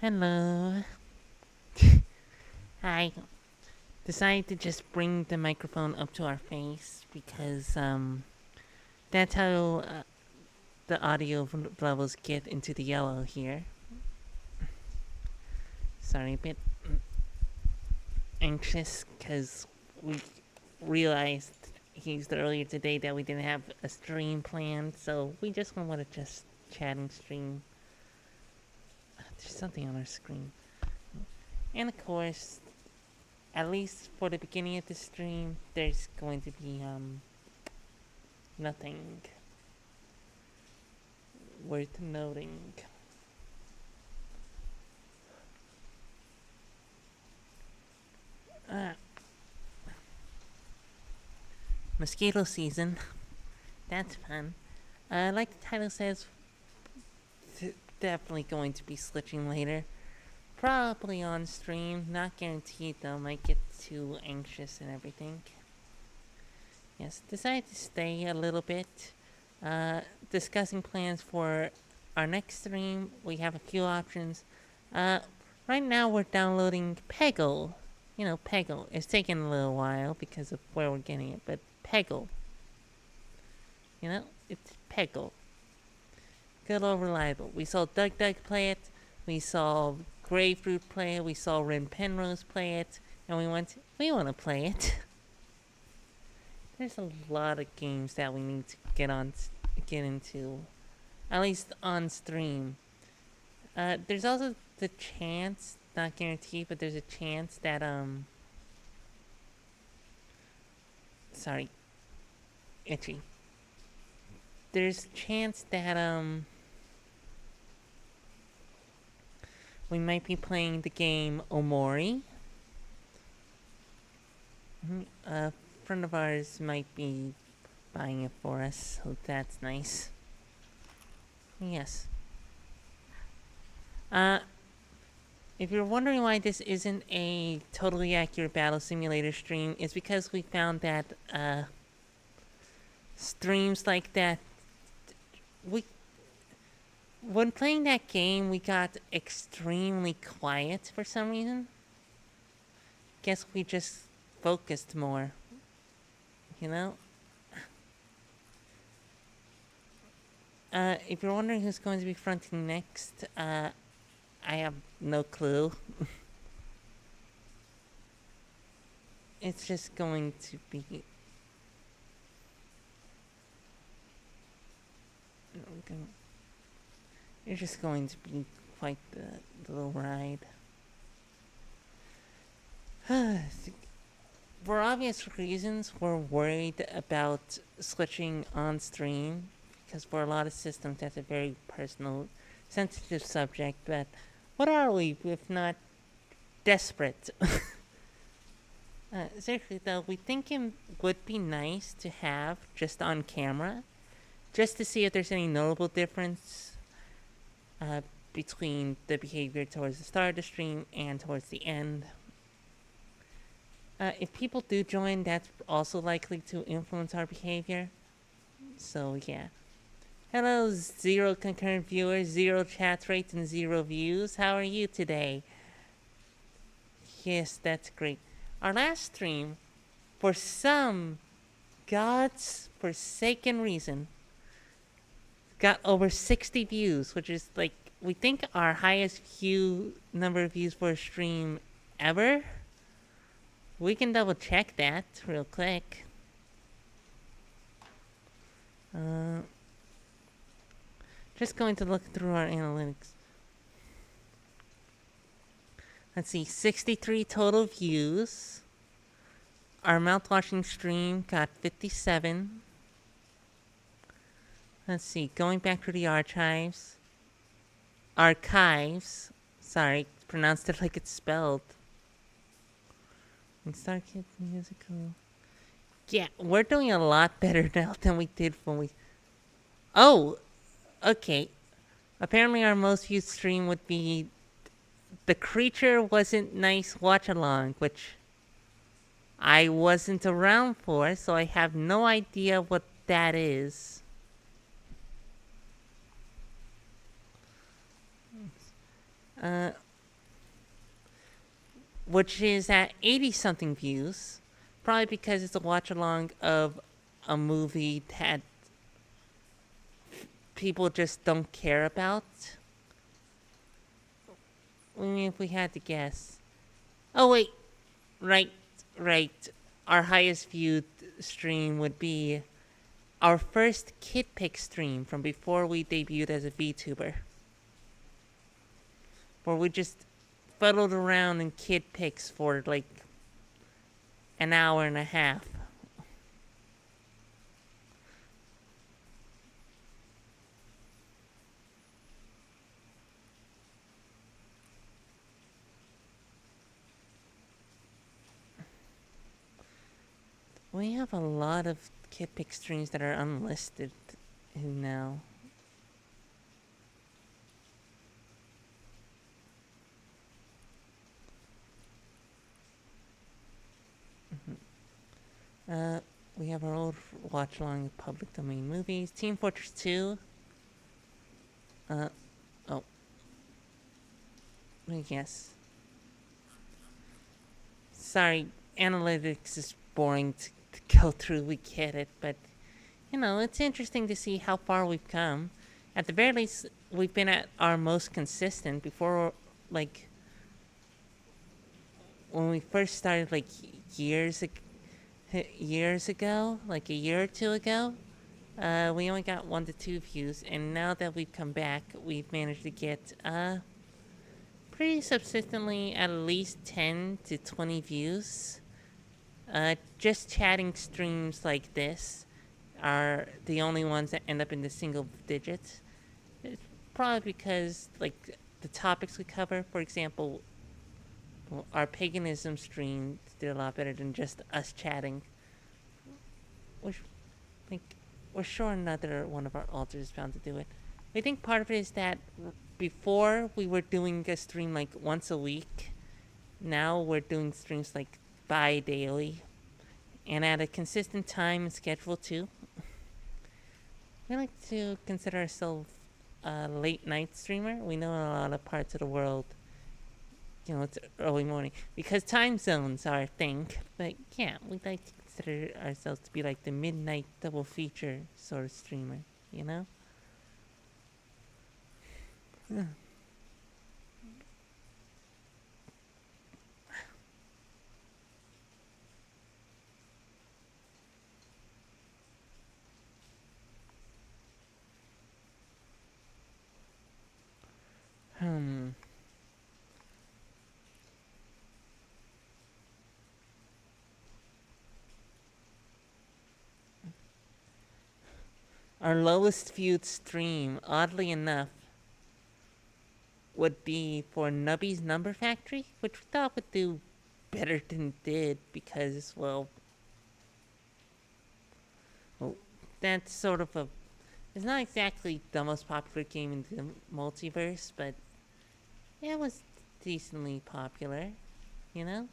Hello. I decided to just bring the microphone up to our face because that's how the audio levels get into the yellow here. Sorry, a bit anxious because we realized earlier today that we didn't have a stream planned, so we just wanted to just chat and stream. There's something on our screen. And of course, at least for the beginning of the stream, there's going to be nothing worth noting. Mosquito season. That's fun. Like the title says, definitely going to be slitching later. Probably on stream. Not guaranteed though. Might get too anxious and everything. Yes, decided to stay a little bit. Discussing plans for our next stream. We have a few options. Right now we're downloading Peggle. You know, Peggle. It's taken a little while because of where we're getting it, but Peggle. You know, it's Peggle. Good old reliable. We saw Doug play it. We saw Grapefruit play it. We saw Ren Penrose play it. And we want to play it. There's a lot of games that we need to get into. At least on stream. There's also the chance, not guaranteed, but there's a chance that, sorry. Itchy. There's a chance that, we might be playing the game Omori. A friend of ours might be buying it for us, so that's nice. Yes. If you're wondering why this isn't a totally accurate battle simulator stream, it's because we found that, streams like that, when playing that game, we got extremely quiet for some reason. Guess we just focused more. You know? If you're wondering who's going to be fronting next, I have no clue. It's just going to be... It's just going to be quite the little ride. For obvious reasons, we're worried about switching on stream, because for a lot of systems that's a very personal, sensitive subject, but what are we if not desperate? Seriously though, we think it would be nice to have just on camera, just to see if there's any notable difference between the behavior towards the start of the stream and towards the end. If people do join, that's also likely to influence our behavior. So yeah. Hello, 0 concurrent viewers, 0 chat rates, and 0 views. How are you today? Yes, that's great. Our last stream, for some god's forsaken reason, got over 60 views, which is like, we think our highest number of views for a stream ever. We can double check that real quick. Just going to look through our analytics. Let's see, 63 total views. Our mouth-washing stream got 57. Let's see, going back to the archives. Sorry, pronounced it like it's spelled. And Star Kids Musical. Yeah, we're doing a lot better now than we did when we... Oh! Okay. Apparently our most viewed stream would be... The Creature Wasn't Nice Watch-Along, which I wasn't around for, so I have no idea what that is. which is at 80 something views, probably because it's a watch along of a movie that people just don't care about. I mean, if we had to guess. Oh, wait. Right, right. Our highest viewed stream would be our first kid pick stream from before we debuted as a VTuber. Where we just fuddled around in kid picks for like an hour and a half. We have a lot of kid pick streams that are unlisted now. We have our old watch along of public domain movies. Team Fortress 2. Oh. Yes. Sorry, analytics is boring to go through. We get it, but it's interesting to see how far we've come. At the very least, we've been at our most consistent before, like, when we first started, like, years ago, like a year or two ago, we only got 1 to 2 views, and now that we've come back, we've managed to get, pretty subsistently at least 10 to 20 views. Just chatting streams like this are the only ones that end up in the single digits. It's probably because, like, the topics we cover, for example, our paganism stream did a lot better than just us chatting. Which, like, we're sure another one of our alters is bound to do it. I think part of it is that before we were doing a stream like once a week. Now we're doing streams like bi-daily and at a consistent time and schedule too. We like to consider ourselves a late night streamer. We know in a lot of parts of the world, it's early morning because time zones are a thing. But yeah, we like to consider ourselves to be like the midnight double feature sort of streamer, Yeah. Hmm. Our lowest viewed stream, oddly enough, would be for Nubby's Number Factory, which we thought would do better than it did because, well, that's sort of a... It's not exactly the most popular game in the multiverse, but it was decently popular, you know?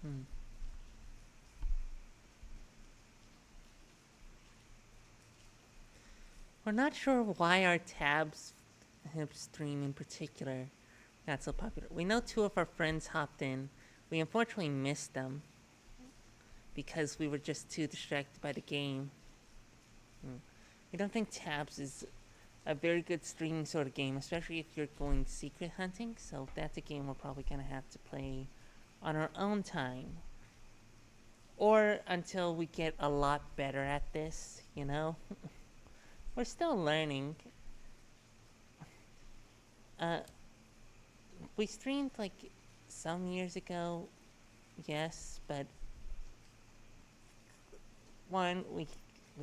Hmm. We're not sure why our tabs stream in particular got so popular. We know 2 of our friends hopped in. We unfortunately missed them because we were just too distracted by the game. We don't think tabs is a very good streaming sort of game, especially if you're going secret hunting, so that's a game we're probably going to have to play on our own time. Or until we get a lot better at this, We're still learning. We streamed like some years ago, yes, but one, we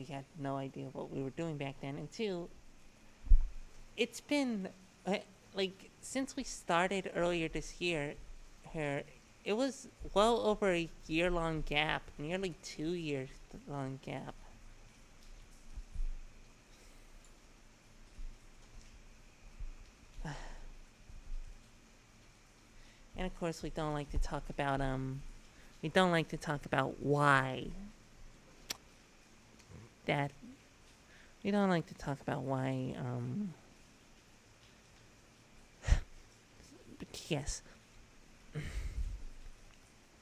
had no idea what we were doing back then, and 2, it's been like since we started earlier this year, it was well over a year-long gap, nearly 2 years long gap. And of course, we don't like to talk about why that. We don't like to talk about why yes.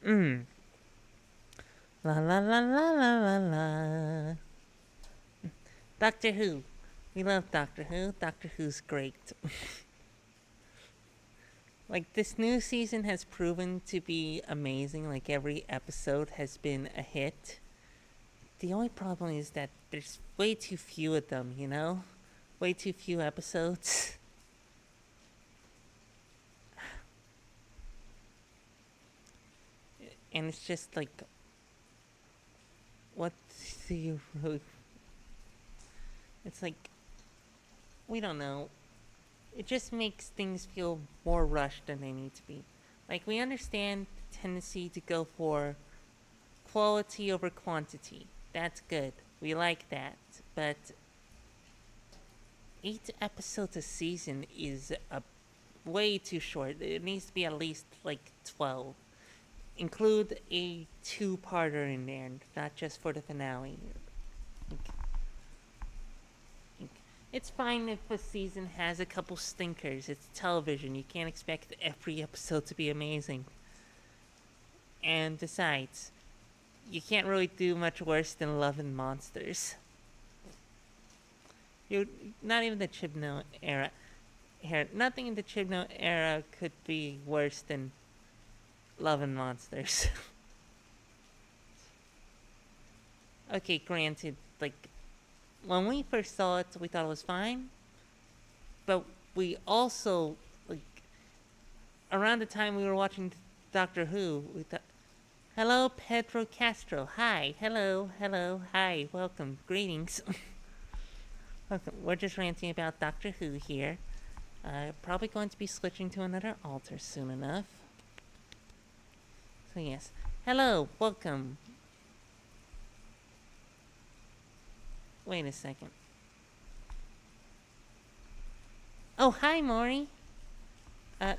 Mm. La la la la la la la. Doctor Who. We love Doctor Who. Doctor Who's great. Like, this new season has proven to be amazing. Like, every episode has been a hit. The only problem is that there's way too few of them, you know? Way too few episodes. And it's just like, what do you really. It's like, we don't know. It just makes things feel more rushed than they need to be. Like, we understand the tendency to go for quality over quantity. That's good. We like that. But 8 episodes a season is way too short. It needs to be at least like 12. Include a 2-parter in there, not just for the finale. It's fine if a season has a couple stinkers. It's television. You can't expect every episode to be amazing. And besides, you can't really do much worse than Love and Monsters. You're not even the Chibnall era. Here, nothing in the Chibnall era could be worse than Love and Monsters. Okay, granted, like, when we first saw it, we thought it was fine. But we also, like, around the time we were watching Doctor Who, we thought, hello, Pedro Castro. Hi. Hello. Hello. Hi. Welcome. Greetings. Welcome. We're just ranting about Doctor Who here. Probably going to be switching to another altar soon enough. So yes. Hello. Welcome. Wait a second. Oh, hi, Maury. Hi,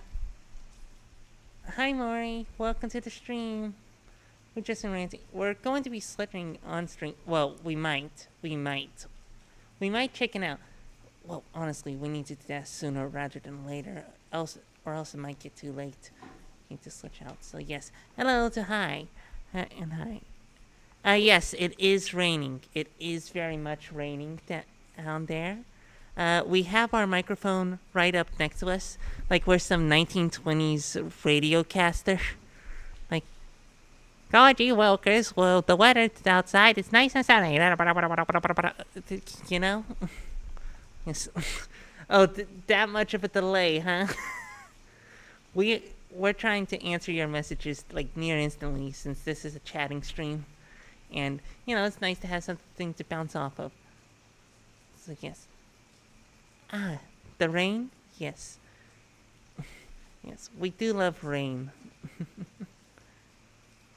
Maury. Welcome to the stream. We're just ranting. We're going to be switching on stream. Well, we might. We might chicken out. Well, honestly, we need to do that sooner rather than later. Else it might get too late. Need to switch out. So yes. Hello to hi. And hi. Yes, it is raining. It is very much raining down there. We have our microphone right up next to us, like we're some 1920s radiocaster. Like, God, you Wilkers, well, the weather outside is nice and sunny. You know? Yes. Oh, that much of a delay, huh? We're trying to answer your messages, like, near instantly, since this is a chatting stream. And, you know, it's nice to have something to bounce off of. So, yes. Ah, the rain? Yes. Yes, we do love rain.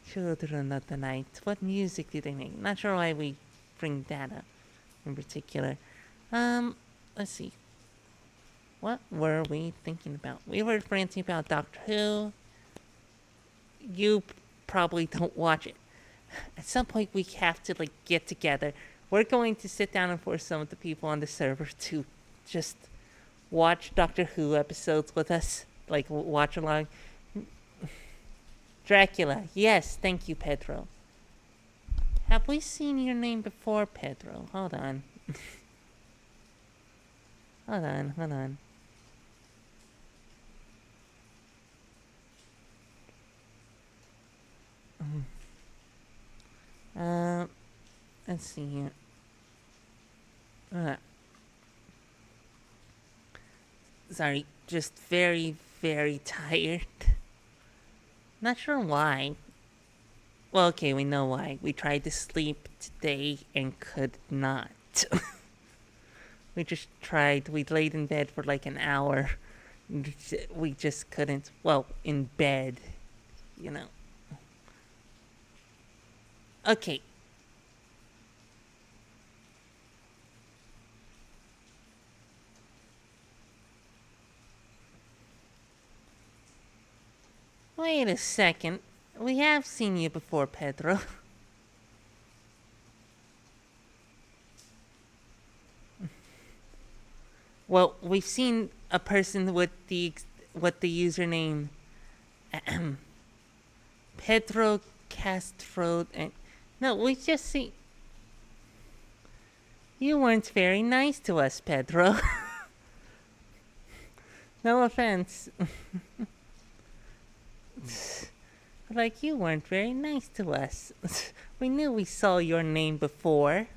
Children of the Night. What music do they make? Not sure why we bring that up in particular. Let's see. What were we thinking about? We were ranting about Doctor Who. You probably don't watch it. At some point, we have to, like, get together. We're going to sit down and force some of the people on the server to just watch Doctor Who episodes with us. Like, watch along. Dracula. Yes, thank you, Pedro. Have we seen your name before, Pedro? Hold on. Hold on. Let's see here. Sorry, just very, very tired. Not sure why. Well, okay, we know why. We tried to sleep today and could not. We just tried. We laid in bed for like an hour. We just couldn't. Well, in bed, you know. Okay. Wait a second. We have seen you before, Pedro. Well, we've seen a person with the what the username Pedro Castro and no, we just see you weren't very nice to us, Pedro. No offense. Like you weren't very nice to us. We knew we saw your name before.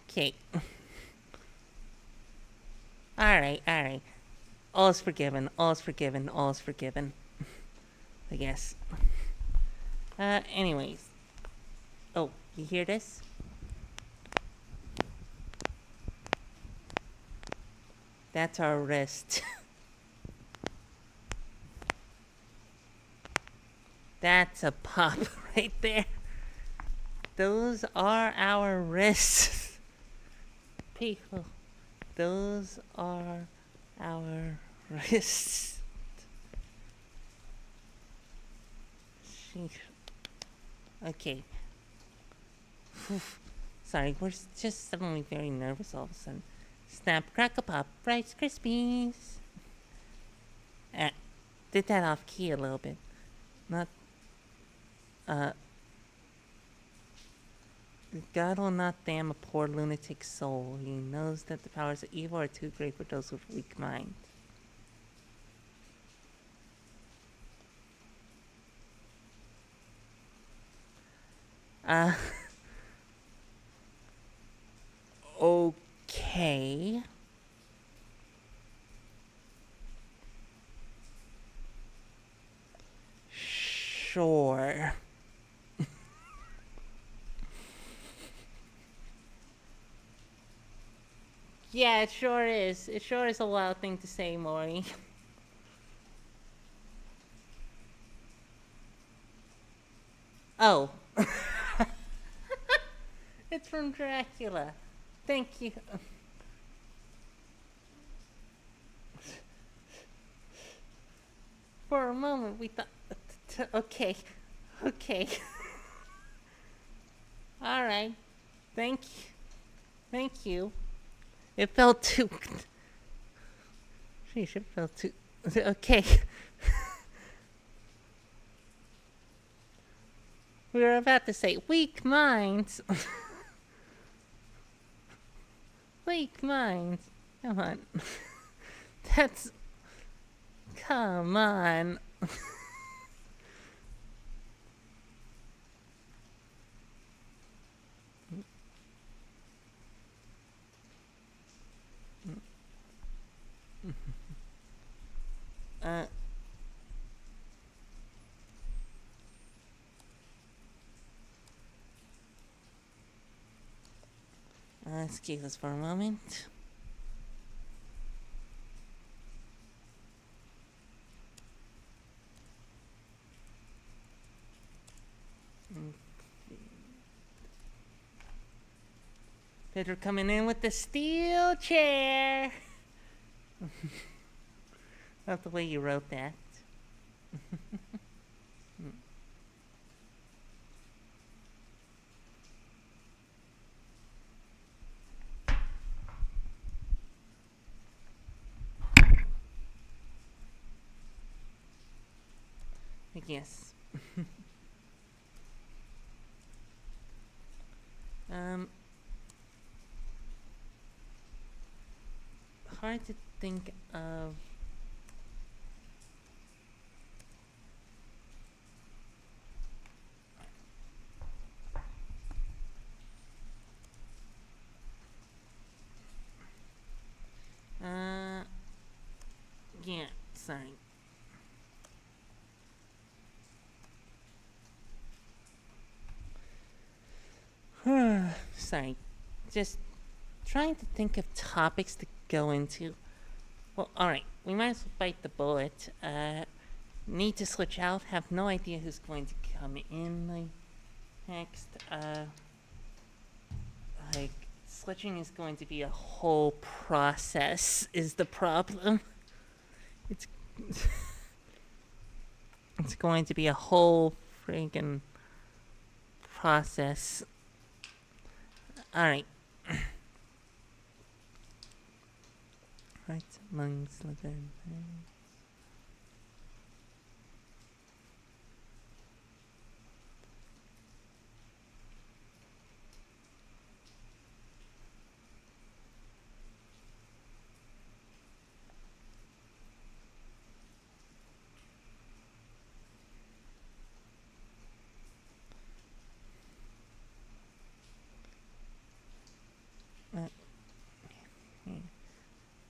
Okay. Alright. All's forgiven, all's forgiven, all's forgiven. I guess. Anyways. Oh, you hear this? That's our wrist. That's a pop right there. Those are our wrists. People, those are our wrists. Okay. Sorry, we're just suddenly very nervous all of a sudden. Snap, crackle, pop, Rice Krispies. Did that off key a little bit. Not, God will not damn a poor lunatic soul. He knows that the powers of evil are too great for those with weak minds. Okay. Sure. Yeah, it sure is. It sure is a wild thing to say, Maury. Oh. It's from Dracula. Thank you. For a moment, we thought... Okay. Alright. Thank you. It felt too... Sheesh, it felt too... Okay. We were about to say, weak minds. Weak minds. Come on. That's... Come on. Excuse us for a moment. Pedro coming in with the steel chair. Not the way you wrote that. Yes. Hard to think of. Yeah, sorry. Sorry. Just trying to think of topics to go into. Well, alright. We might as well bite the bullet. Need to switch out. Have no idea who's going to come in next. Like, switching is going to be a whole process, is the problem. It's going to be a whole friggin' process. Alright. Right amongst Ludenburg.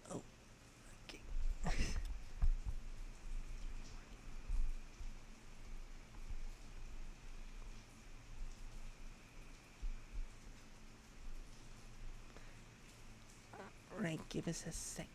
Oh, okay. Right, give us a sec.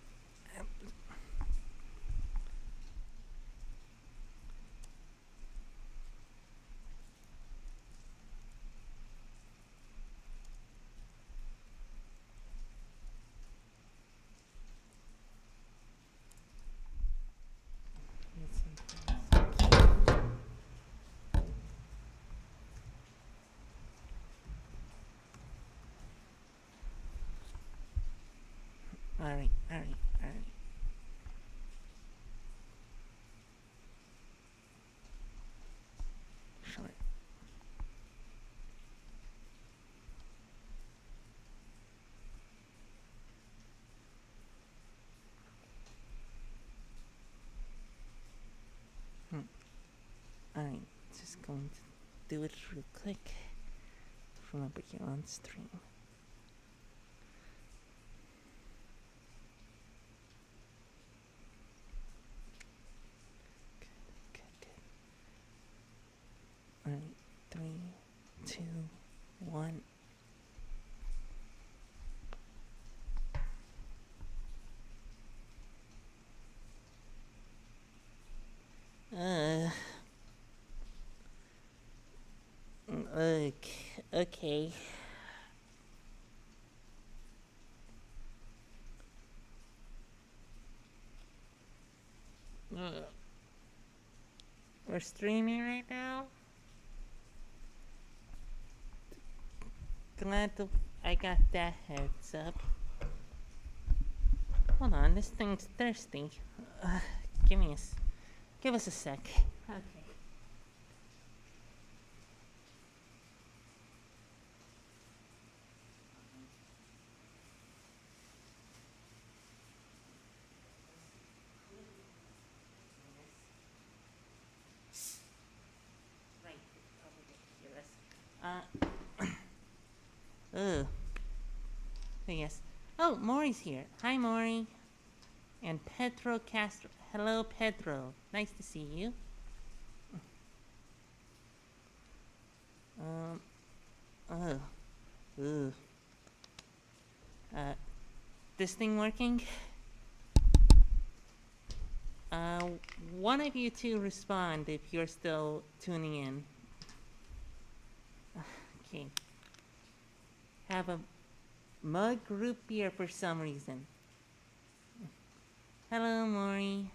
Alright, alright, alright. Sure. Alright, just going to do it real quick from over here on stream. Good. Alright, 3, 2, 1. Okay. We're streaming right now. Glad I got that heads up. Hold on, this thing's thirsty. Give us a sec. Okay. Right, probably hear us. Yes. Oh, Maury's here. Hi, Maury. And Pedro Castro. Hello, Pedro. Nice to see you. This thing working? One of you two respond if you're still tuning in. Okay. Have a mug root beer for some reason. Hello, Maury.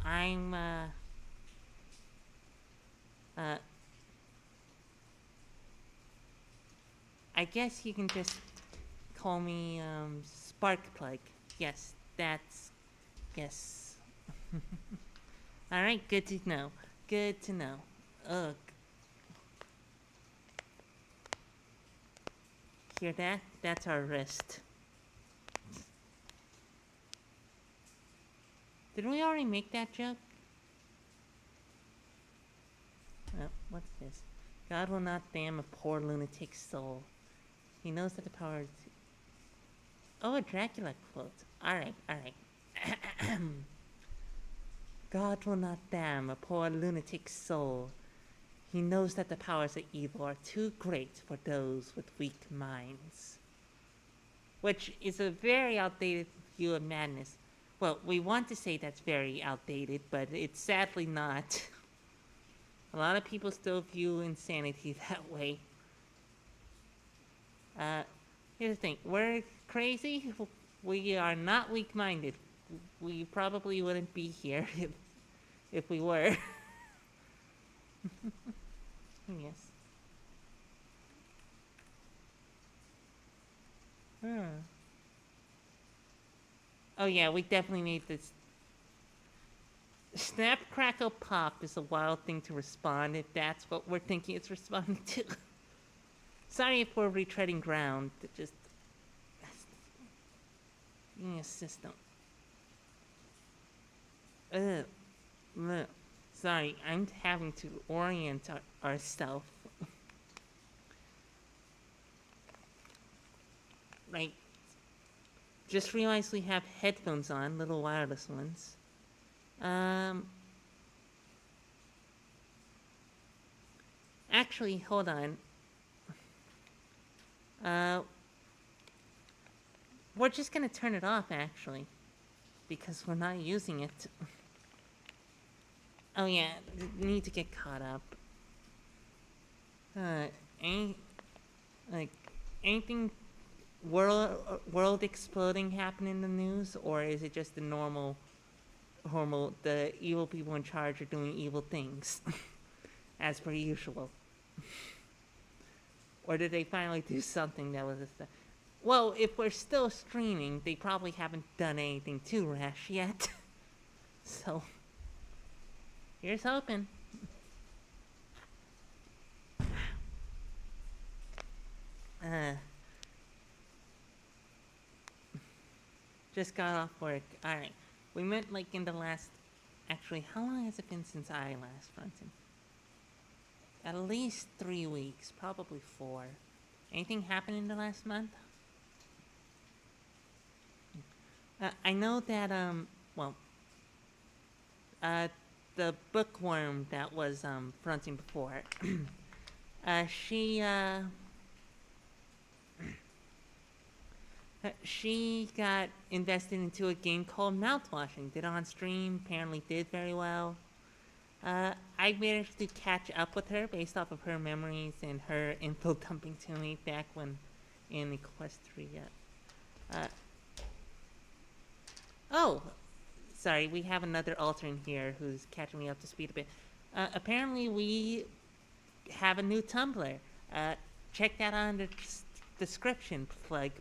I'm, I guess you can just call me, Sparkplug. Yes, yes. Alright, good to know. Good to know. Ugh. Hear that? That's our wrist. Did we already make that joke? Oh, what's this? God will not damn a poor lunatic soul. He knows that the power... Oh, a Dracula quote. Alright. God will not damn a poor lunatic soul. He knows that the powers of evil are too great for those with weak minds. Which is a very outdated view of madness. Well, we want to say that's very outdated, but it's sadly not. A lot of people still view insanity that way. Here's the thing. We're crazy. We are not weak-minded. We probably wouldn't be here if we were. Yes. Oh yeah, we definitely need this. Snap, crackle, pop is a wild thing to respond if that's what we're thinking it's responding to. Sorry if we're retreading ground. It just being a system. Ugh. Ugh. Sorry, I'm having to orient ourselves. Like, just realized we have headphones on, little wireless ones. Actually, hold on. We're just gonna turn it off, actually. Because we're not using it. Oh yeah, need to get caught up. Any, like, anything world exploding happen in the news? Or is it just the normal, the evil people in charge are doing evil things? As per usual. Or did they finally do something that was well, if we're still streaming, they probably haven't done anything too rash yet. So, here's hoping. Just got off work. Alright. We met like in the last... Actually, how long has it been since I last fronted? At least 3 weeks. Probably 4. Anything happened in the last month? I know that, the bookworm that was, fronting before, she got invested into a game called Mouthwashing. Did it on stream, apparently did very well. I managed to catch up with her based off of her memories and her info dumping to me back when in Equestria. Oh! Sorry, we have another altern here who's catching me up to speed a bit. Apparently we have a new Tumblr. Check that out in the description. Plug.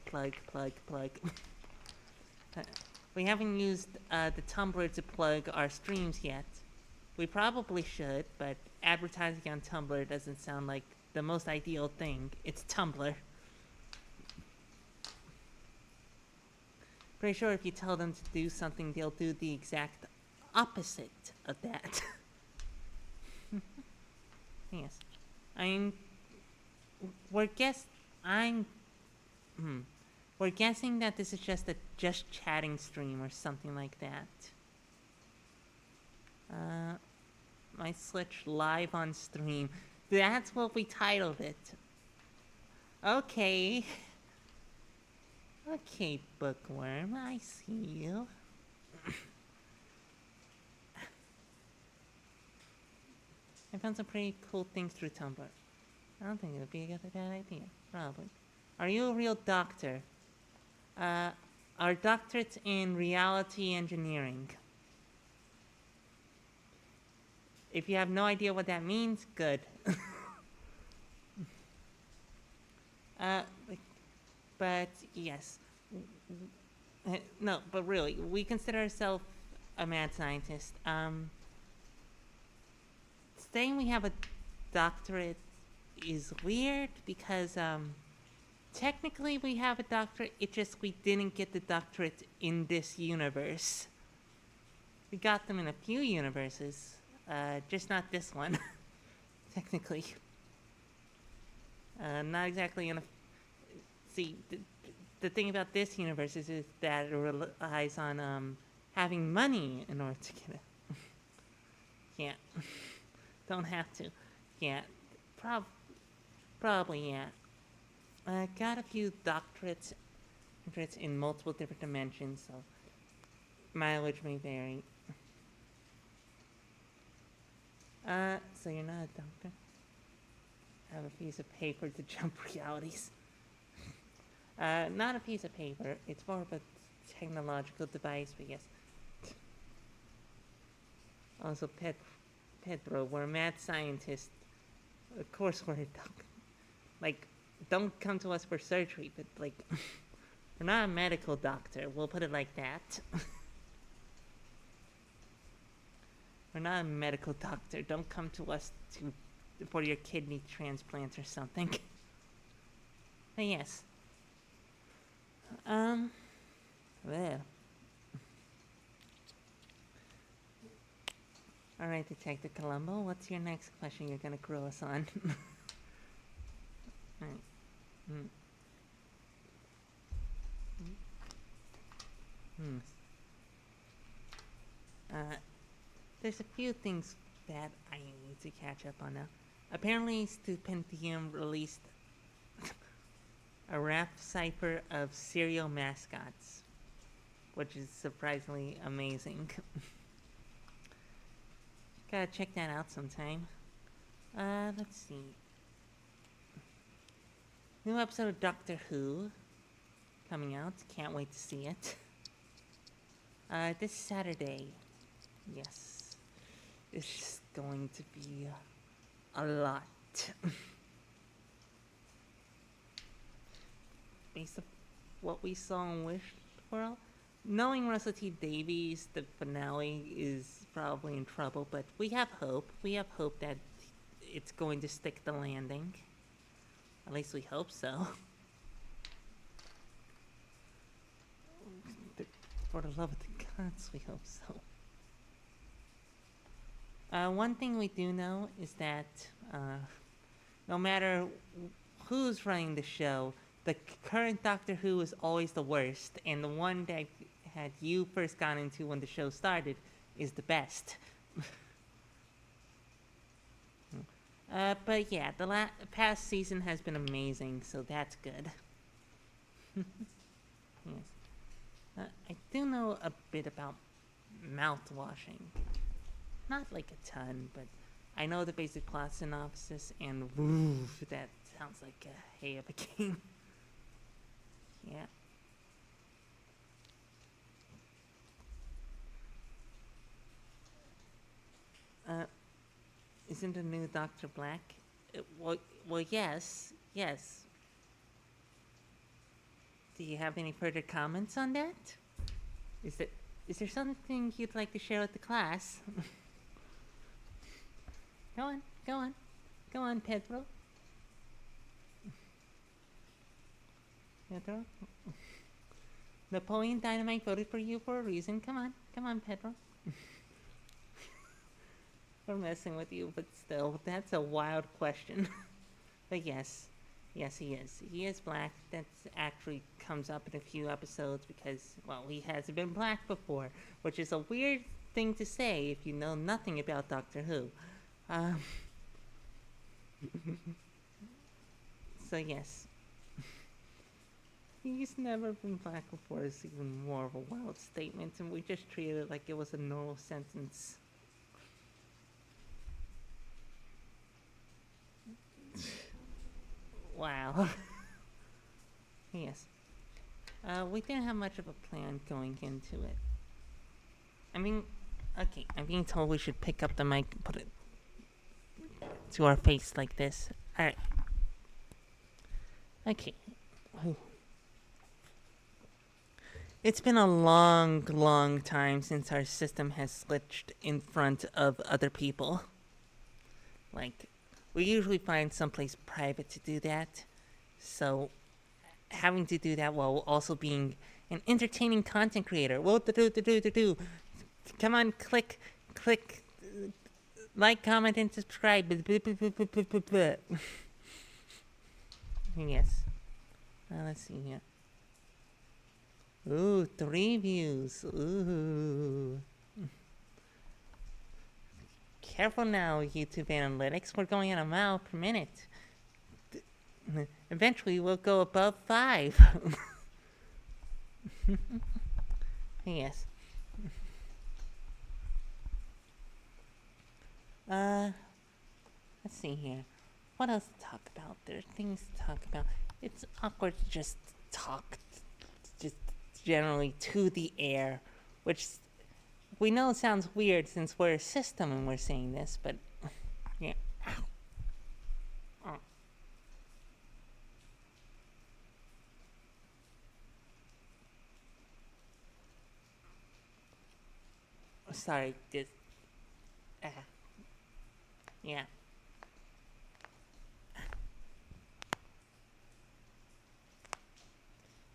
We haven't used the Tumblr to plug our streams yet. We probably should, but advertising on Tumblr doesn't sound like the most ideal thing. It's Tumblr. Pretty sure if you tell them to do something, they'll do the exact opposite of that. Yes. We're guessing that this is just a just chatting stream or something like that. My Switch live on stream. That's what we titled it. Okay. Okay, Bookworm, I see you. I found some pretty cool things through Tumblr. I don't think it would be a bad idea. Probably. Are you a real doctor? Our doctorate's in reality engineering. If you have no idea what that means, good. But yes. No, but really, we consider ourselves a mad scientist. Saying we have a doctorate is weird because, technically we have a doctorate, it's just we didn't get the doctorate in this universe. We got them in a few universes, just not this one, technically. Not exactly in a... See, the thing about this universe is that it relies on, having money in order to get it. Yeah. Don't have to. Yeah. Probably, yeah. Got a few doctorates in multiple different dimensions, so mileage may vary. So you're not a doctor? I have a piece of paper to jump realities. Not a piece of paper. It's more of a technological device, I guess. Also, Pedro, we're mad scientists. Of course we're a doctor. Like, don't come to us for surgery, but like, We're not a medical doctor, we'll put it like that. We're not a medical doctor. Don't come to us for your kidney transplant or something. But yes. There. Alright, Detective Columbo, what's your next question you're gonna grill us on? Alright. There's a few things that I need to catch up on now. Apparently, Stupendium released a rap cipher of cereal mascots, which is surprisingly amazing. Gotta check that out sometime. Let's see. New episode of Doctor Who coming out. Can't wait to see it. This Saturday. Yes. It's just going to be a lot. Based on what we saw in Wishworld, knowing Russell T Davies, the finale is probably in trouble, but we have hope. We have hope that it's going to stick the landing. At least we hope so. For the love of the gods, we hope so. One thing we do know is that no matter who's running the show, the current Doctor Who is always the worst, and the one that had you first gone into when the show started is the best. But yeah, the past season has been amazing, so that's good. Yes. I do know a bit about mouthwashing. Not like a ton, but I know the basic plot synopsis, and woof, that sounds like a hay of a game. Yeah. Isn't the new Dr. Black? Well, yes. Do you have any further comments on that? Is there something you'd like to share with the class? Go on, Pedro. Pedro? Napoleon Dynamite voted for you for a reason. Come on, Pedro. We're messing with you, but still, that's a wild question. But yes, he is. He is black. That actually comes up in a few episodes because, well, he hasn't been black before, which is a weird thing to say if you know nothing about Doctor Who. So yes. He's never been black before is even more of a wild statement, and we just treated it like it was a normal sentence. Wow. Yes. We didn't have much of a plan going into it. I mean, okay, I'm being told we should pick up the mic and put it to our face like this. Alright. Okay. Ooh. It's been a long time since our system has switched in front of other people. Like, we usually find someplace private to do that. So, having to do that while also being an entertaining content creator. What to do. Come on, click, like, comment, and subscribe. Yes. Let's see here. Ooh, 3 views. Ooh. Careful now, YouTube analytics. We're going at a mile per minute. Eventually, we'll go above 5. Yes. Let's see here. What else to talk about? There are things to talk about. It's awkward to just talk, just generally to the air, which we know sounds weird since we're a system and we're saying this, but yeah. Sorry, just uh, yeah.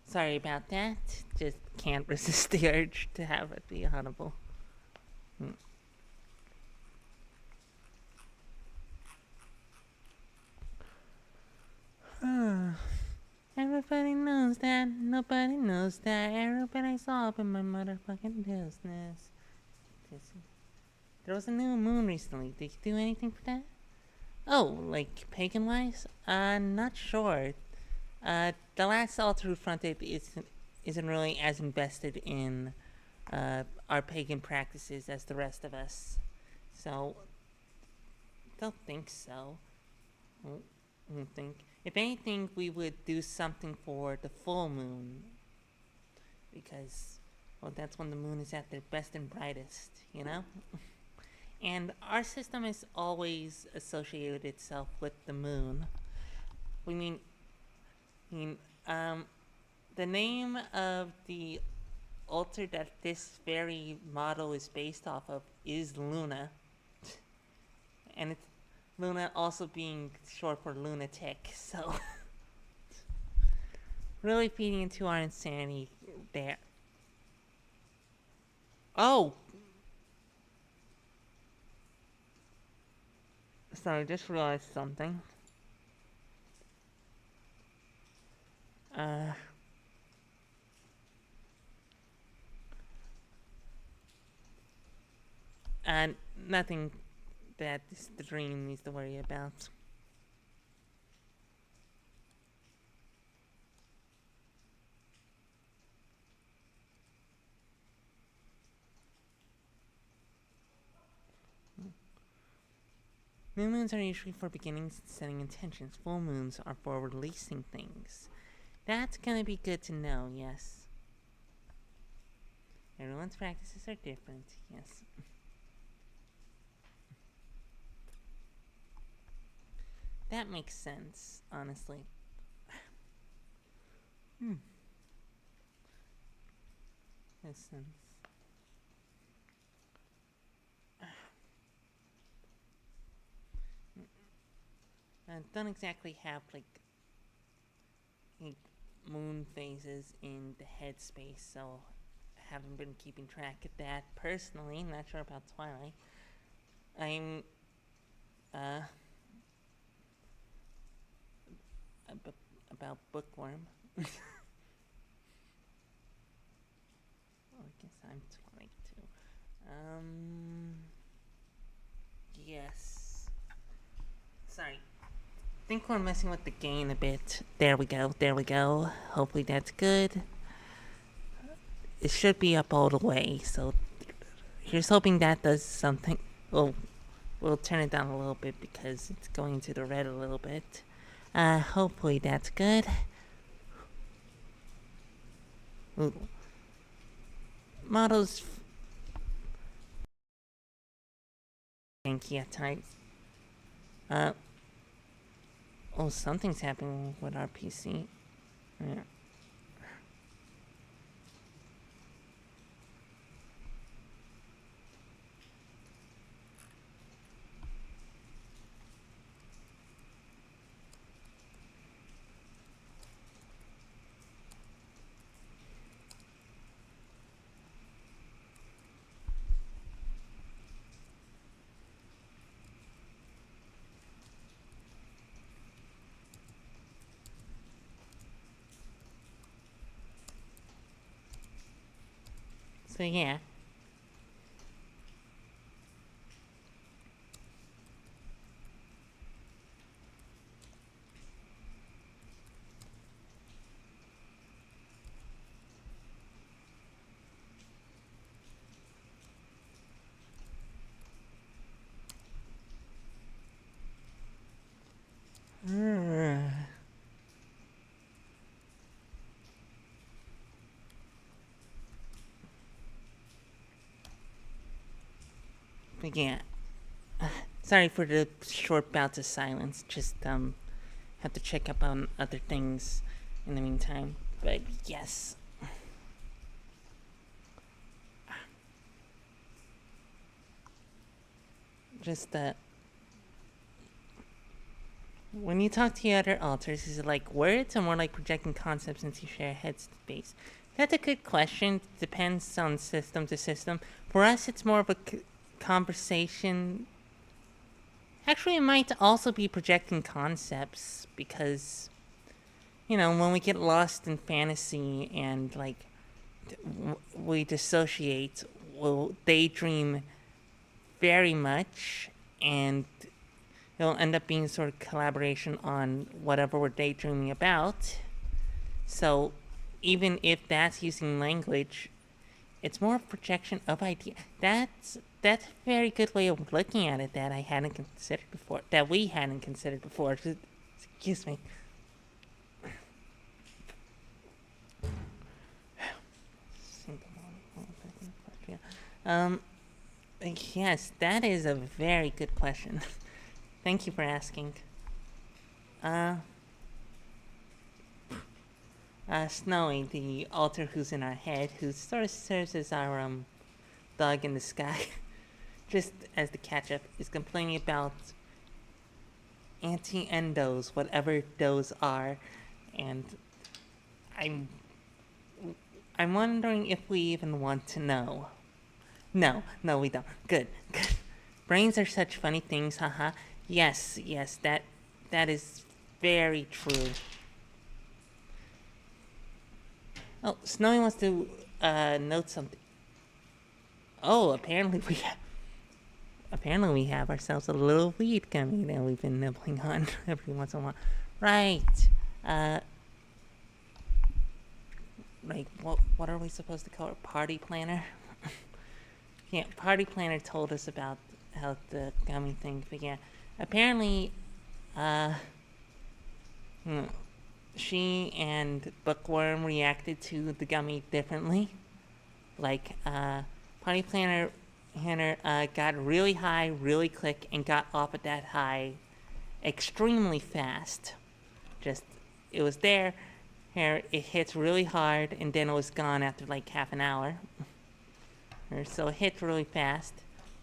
Sorry about that. Just can't resist the urge to have it be audible. Everybody knows that. Nobody knows that. Everybody's all up in my motherfucking business. There was a new moon recently. Did you do anything for that? Oh, like pagan wise? Not sure. The last altar who fronted isn't really as invested in our pagan practices as the rest of us. So, don't think so. I don't think. If anything, we would do something for the full moon. Because, well, that's when the moon is at their best and brightest, you know? And our system has always associated itself with the moon. We mean, the name of the altar that this very model is based off of is Luna. And it's Luna also being short for lunatic, so really feeding into our insanity there. Oh! Sorry, just realized something. And nothing that this dream needs to worry about. New moons are usually for beginnings and setting intentions. Full moons are for releasing things. That's gonna be good to know, yes. Everyone's practices are different, yes. That makes sense, honestly. Makes sense. I don't exactly have like moon phases in the headspace, so I haven't been keeping track of that personally. Not sure about Twilight. I'm about Bookworm. Oh, I guess I'm 22. Yes. Sorry. I think we're messing with the gain a bit. There we go. Hopefully that's good. It should be up all the way, so here's hoping that does something. We'll turn it down a little bit because it's going to the red a little bit. Hopefully that's good. Ooh. Models janky at times. Oh, something's happening with our PC. Yeah. So yeah. But yeah. Sorry for the short bout of silence. Just have to check up on other things in the meantime. But yes. just when you talk to the other alters, is it like words or more like projecting concepts since you share headspace? That's a good question. Depends on system to system. For us, it's more of a conversation. Actually, it might also be projecting concepts because, when we get lost in fantasy and like we dissociate, we'll daydream very much, and it'll end up being sort of collaboration on whatever we're daydreaming about. So even if that's using language, it's more a projection of idea. That's a very good way of looking at it that I hadn't considered before. That we hadn't considered before. Excuse me. Yes, that is a very good question. Thank you for asking. Snowy, the alter who's in our head, who sort of serves as our, dog in the sky, just as the catch-up, is complaining about anti-endos, whatever those are, and I'm wondering if we even want to know. No, we don't. Good. Brains are such funny things, haha. Yes, that is very true. Oh, Snowy wants to note something. Oh, apparently we have ourselves a little weed gummy that we've been nibbling on every once in a while. Right. Like, what are we supposed to call it? Party planner? Yeah, Party Planner told us about how the gummy thing began. Apparently, she and Bookworm reacted to the gummy differently. Like, Party Planner got really high, really quick, and got off of that high extremely fast. Just, it was there, it hits really hard, and then it was gone after like half an hour. So it hit really fast,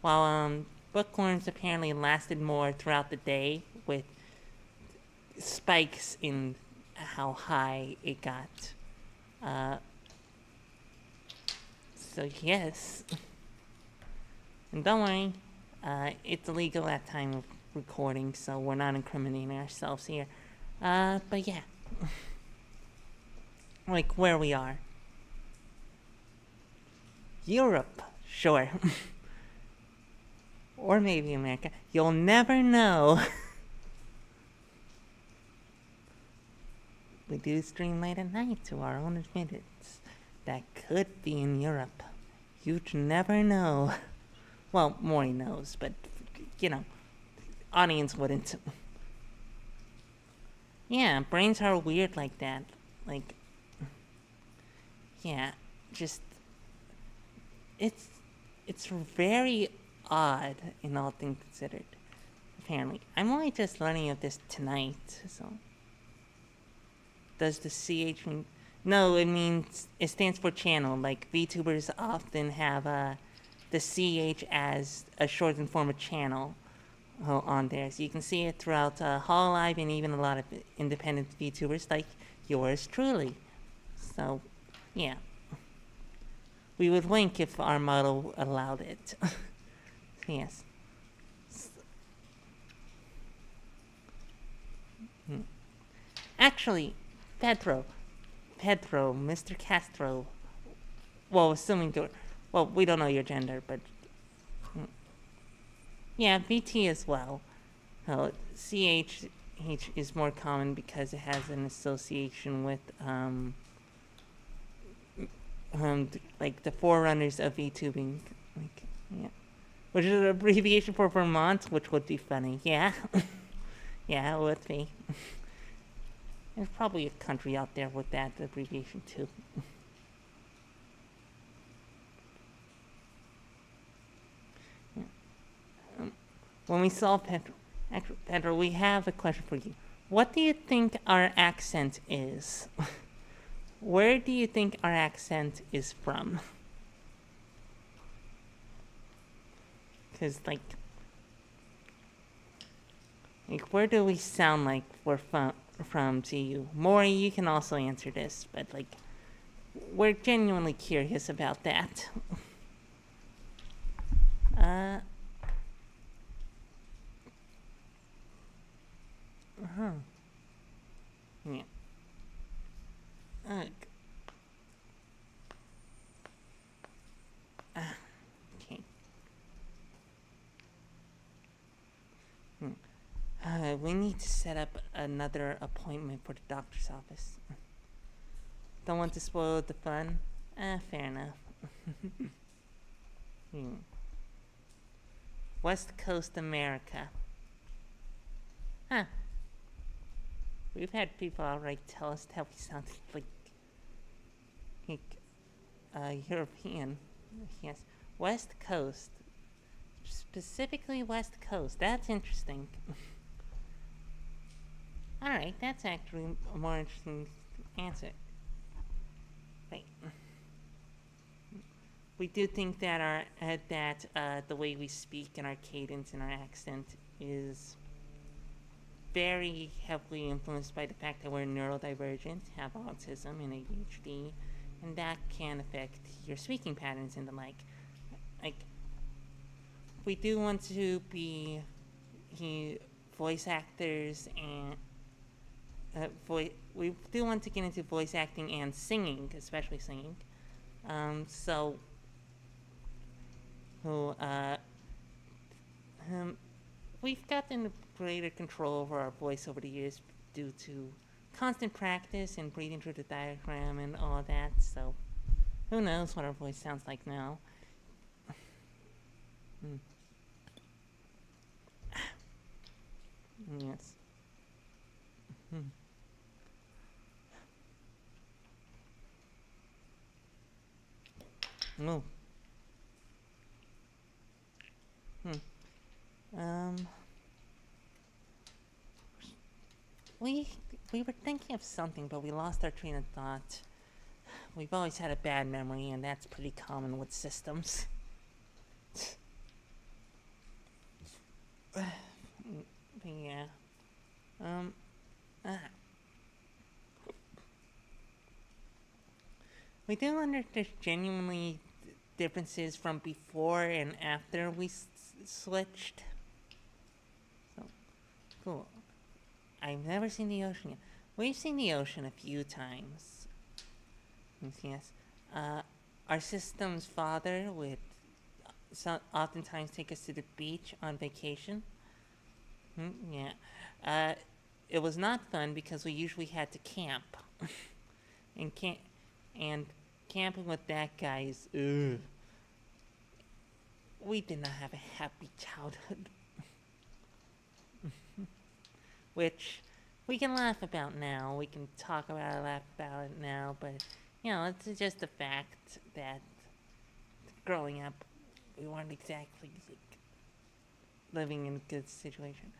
while Bookworms apparently lasted more throughout the day with spikes in how high it got. So yes, and don't worry, it's illegal at time of recording, so we're not incriminating ourselves here. But yeah, like where we are. Europe, sure. Or maybe America. You'll never know. We do stream late at night to our own admittance. That could be in Europe. You'd never know. Well, Maury knows, but, audience wouldn't. Yeah, brains are weird like that. Like, yeah, just... It's very odd in all things considered, apparently. I'm only just learning of this tonight, so... Does the CH mean... No, it stands for channel. Like, VTubers often have the CH as a shortened form of channel on there. So you can see it throughout Hololive and even a lot of independent VTubers like yours truly. So, yeah. We would link if our model allowed it. Yes. Actually, Pedro, Mr. Castro, well, assuming we don't know your gender, but yeah, VT as well. CH is more common because it has an association with like the forerunners of VTubing, like, yeah, which is an abbreviation for Vermont, which would be funny. Yeah. Yeah, it would be. There's probably a country out there with that abbreviation too. Yeah. When we saw Pedro, we have a question for you. What do you think our accent is? Where do you think our accent is from? Because, like, Like, where do we sound like we're from to you? Maury, you can also answer this, but, like, we're genuinely curious about that. Uh. Huh. Yeah. Ugh. Okay. We need to set up another appointment for the doctor's office. Don't want to spoil the fun? Fair enough. West Coast America. Huh. We've had people outright tell us that we sound like European. Yes. West Coast. Specifically West Coast. That's interesting. Alright, that's actually a more interesting answer. Wait. We do think that the way we speak and our cadence and our accent is very heavily influenced by the fact that we're neurodivergent, have autism and ADHD, and that can affect your speaking patterns and the like. Like, we do want to be voice actors and we do want to get into voice acting and singing, especially singing. We've gotten greater control over our voice over the years due to constant practice and breathing through the diaphragm and all that. So, who knows what our voice sounds like now? Yes. Oh. We were thinking of something, but we lost our train of thought. We've always had a bad memory, and that's pretty common with systems. Yeah. We do wonder if there's genuinely differences from before and after we switched. So, cool. I've never seen the ocean yet. We've seen the ocean a few times. Yes. Our system's father would oftentimes take us to the beach on vacation. Yeah. It was not fun because we usually had to camp. and camping with that guy is, ugh. We did not have a happy childhood. Which we can laugh about now. We can talk about it, laugh about it now, but, it's just a fact that growing up, we weren't exactly living in a good situation.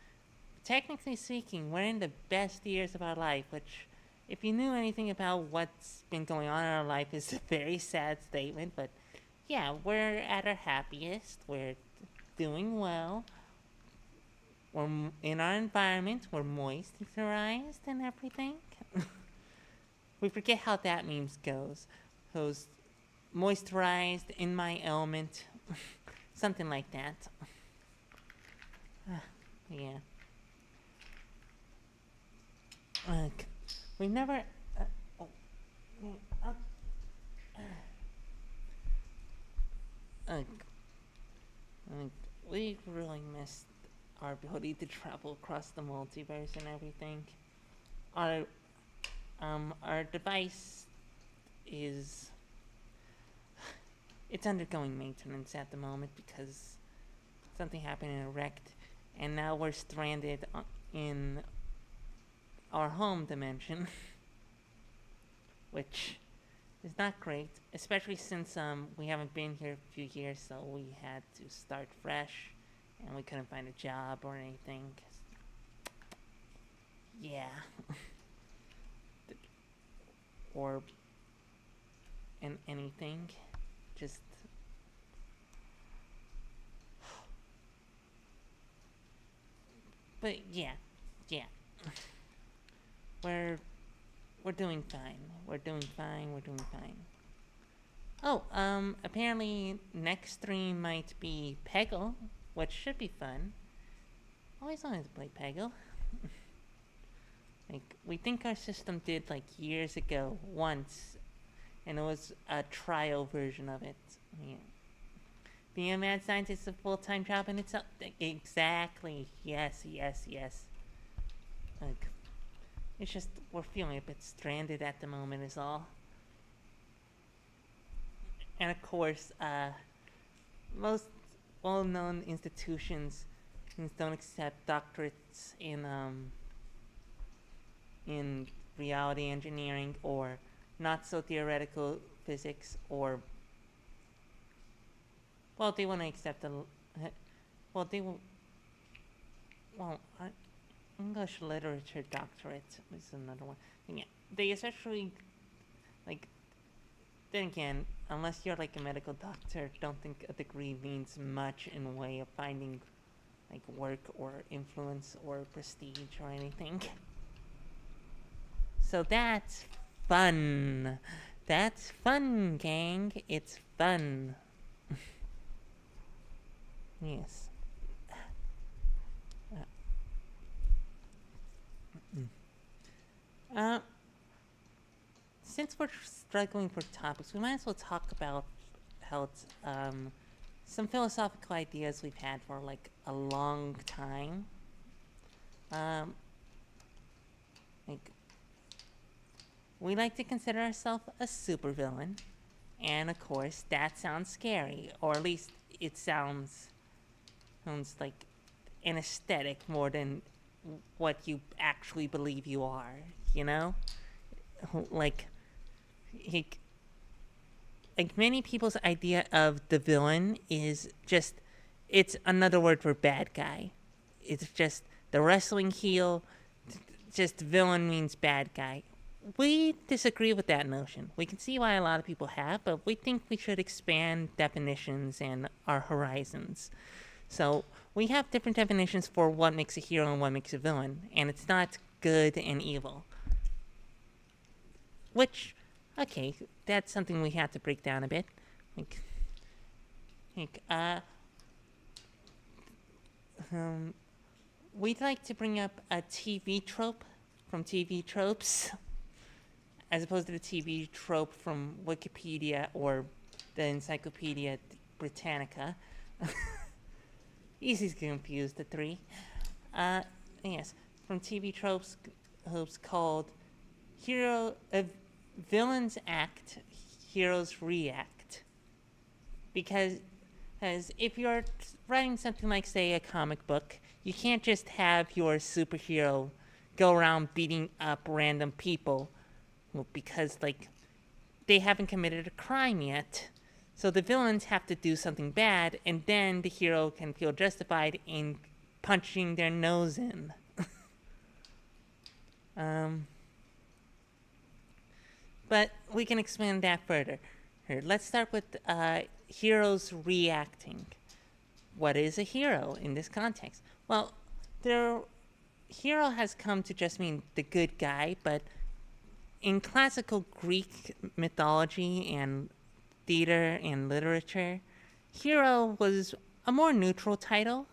Technically speaking, we're in the best years of our life, which, if you knew anything about what's been going on in our life, is a very sad statement, but yeah, we're at our happiest, we're doing well, we're in our environment, we're moisturized and everything. We forget how that memes goes. Those moisturized, in my element, something like that. Yeah. We never. We really missed our ability to travel across the multiverse and everything. Our device is. It's undergoing maintenance at the moment because something happened and it wrecked, and now we're stranded in our home dimension, which is not great, especially since we haven't been here a few years, so we had to start fresh, and we couldn't find a job or anything. Yeah. Or anything. Just But yeah, yeah, we're we're doing fine. We're doing fine. We're doing fine. Oh, apparently next stream might be Peggle, which should be fun. Always wanted to play Peggle. Like, we think our system did, like, years ago, once, and it was a trial version of it. Yeah. Being a mad scientist is a full-time job in itself. Exactly. Yes, yes, yes. Like, it's just, we're feeling a bit stranded at the moment is all. And of course, most well-known institutions don't accept doctorates in reality engineering or not so theoretical physics, or well, they want to accept well, they will well, English literature doctorate is another one. And yeah, they especially, like, then again, unless you're like a medical doctor, don't think a degree means much in the way of finding like work or influence or prestige or anything. So that's fun. That's fun, gang. It's fun. Yes. Since we're struggling for topics, we might as well talk about how some philosophical ideas we've had for like a long time. Like, we like to consider ourselves a supervillain, and of course that sounds scary, or at least it sounds like an aesthetic more than what you actually believe you are. You know, like many people's idea of the villain is just, it's another word for bad guy. It's just the wrestling heel. Just villain means bad guy. We disagree with that notion. We can see why a lot of people have, but we think we should expand definitions and our horizons. So we have different definitions for what makes a hero and what makes a villain, and it's not good and evil. Which, okay, that's something we have to break down a bit. We'd like to bring up a TV trope from TV Tropes, as opposed to the TV trope from Wikipedia or the Encyclopedia Britannica. Easy to confuse the three. Yes, from TV Tropes called Villains Act, Heroes React. Because if you're writing something like, say, a comic book, you can't just have your superhero go around beating up random people, well, because, like, they haven't committed a crime yet. So the villains have to do something bad, and then the hero can feel justified in punching their nose in. But we can expand that further. Here, let's start with heroes reacting. What is a hero in this context? Well, hero has come to just mean the good guy, but in classical Greek mythology and theater and literature, hero was a more neutral title.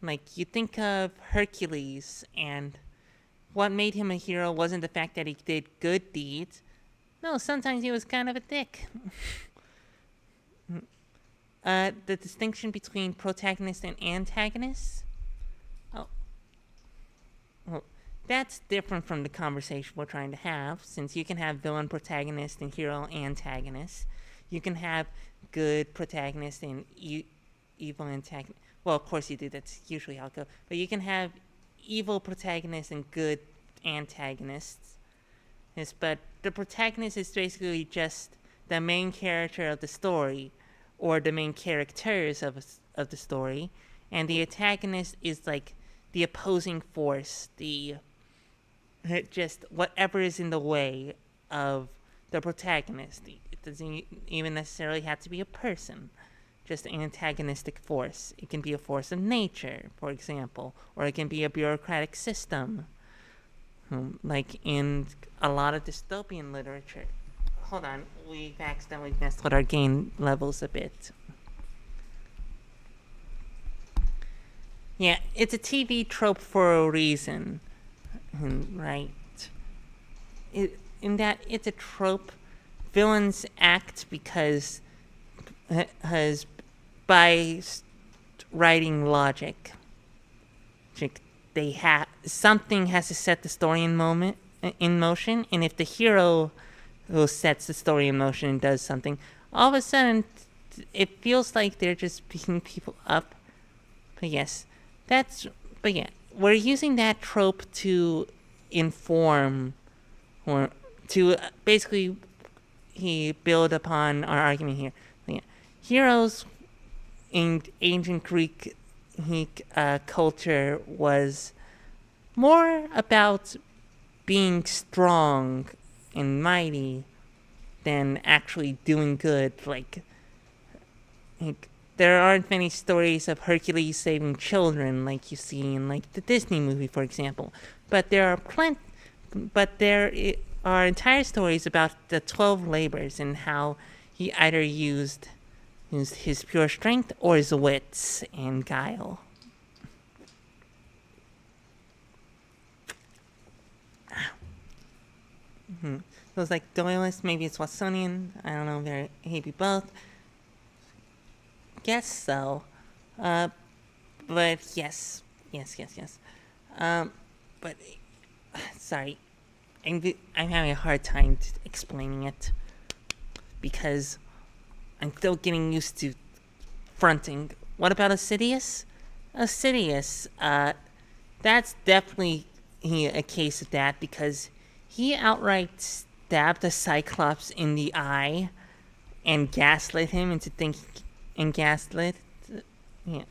Like, you think of Hercules, and what made him a hero wasn't the fact that he did good deeds. No, sometimes he was kind of a dick. The distinction between protagonist and antagonist? Well, that's different from the conversation we're trying to have, since you can have villain protagonist and hero antagonist. You can have good protagonist and evil antagonist. Well, of course you do. That's usually how it goes. But you can have evil protagonist and good antagonists. Yes, but the protagonist is basically just the main character of the story, or the main characters of the story, and the antagonist is like the opposing force, just whatever is in the way of the protagonist. It doesn't even necessarily have to be a person. just an antagonistic force. It can be a force of nature, for example, or it can be a bureaucratic system, like in a lot of dystopian literature. Hold on, we've accidentally messed with our gain levels a bit. Yeah, it's a TV trope for a reason, right? In that it's a trope, villains act because has by writing logic. They have something has to set the story in motion, and if the hero who sets the story in motion and does something, all of a sudden it feels like they're just beating people up. But yes, we're using that trope to inform or to basically build upon our argument here. Yeah. Heroes in ancient Greek culture was more about being strong and mighty than actually doing good. Like there aren't many stories of Hercules saving children like you see in like the Disney movie, for example. But there are entire stories about the 12 labors and how he either used his pure strength or his wits and guile. So it's like Doyleist, maybe it's Watsonian. I don't know, maybe both. Guess so. But yes. But sorry, I'm having a hard time explaining it because I'm still getting used to fronting. What about Assidious? That's definitely a case of that because he outright stabbed a Cyclops in the eye and gaslit him into thinking. And gaslit? Yeah.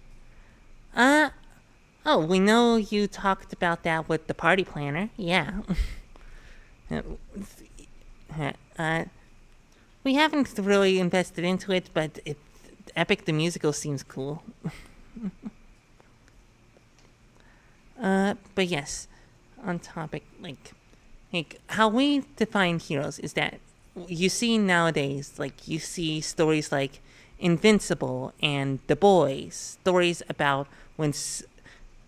Oh, we know you talked about that with the party planner. Yeah. We haven't really invested into it, but Epic the Musical seems cool. But yes, on topic, like how we define heroes is that you see nowadays, like you see stories like Invincible and The Boys, stories about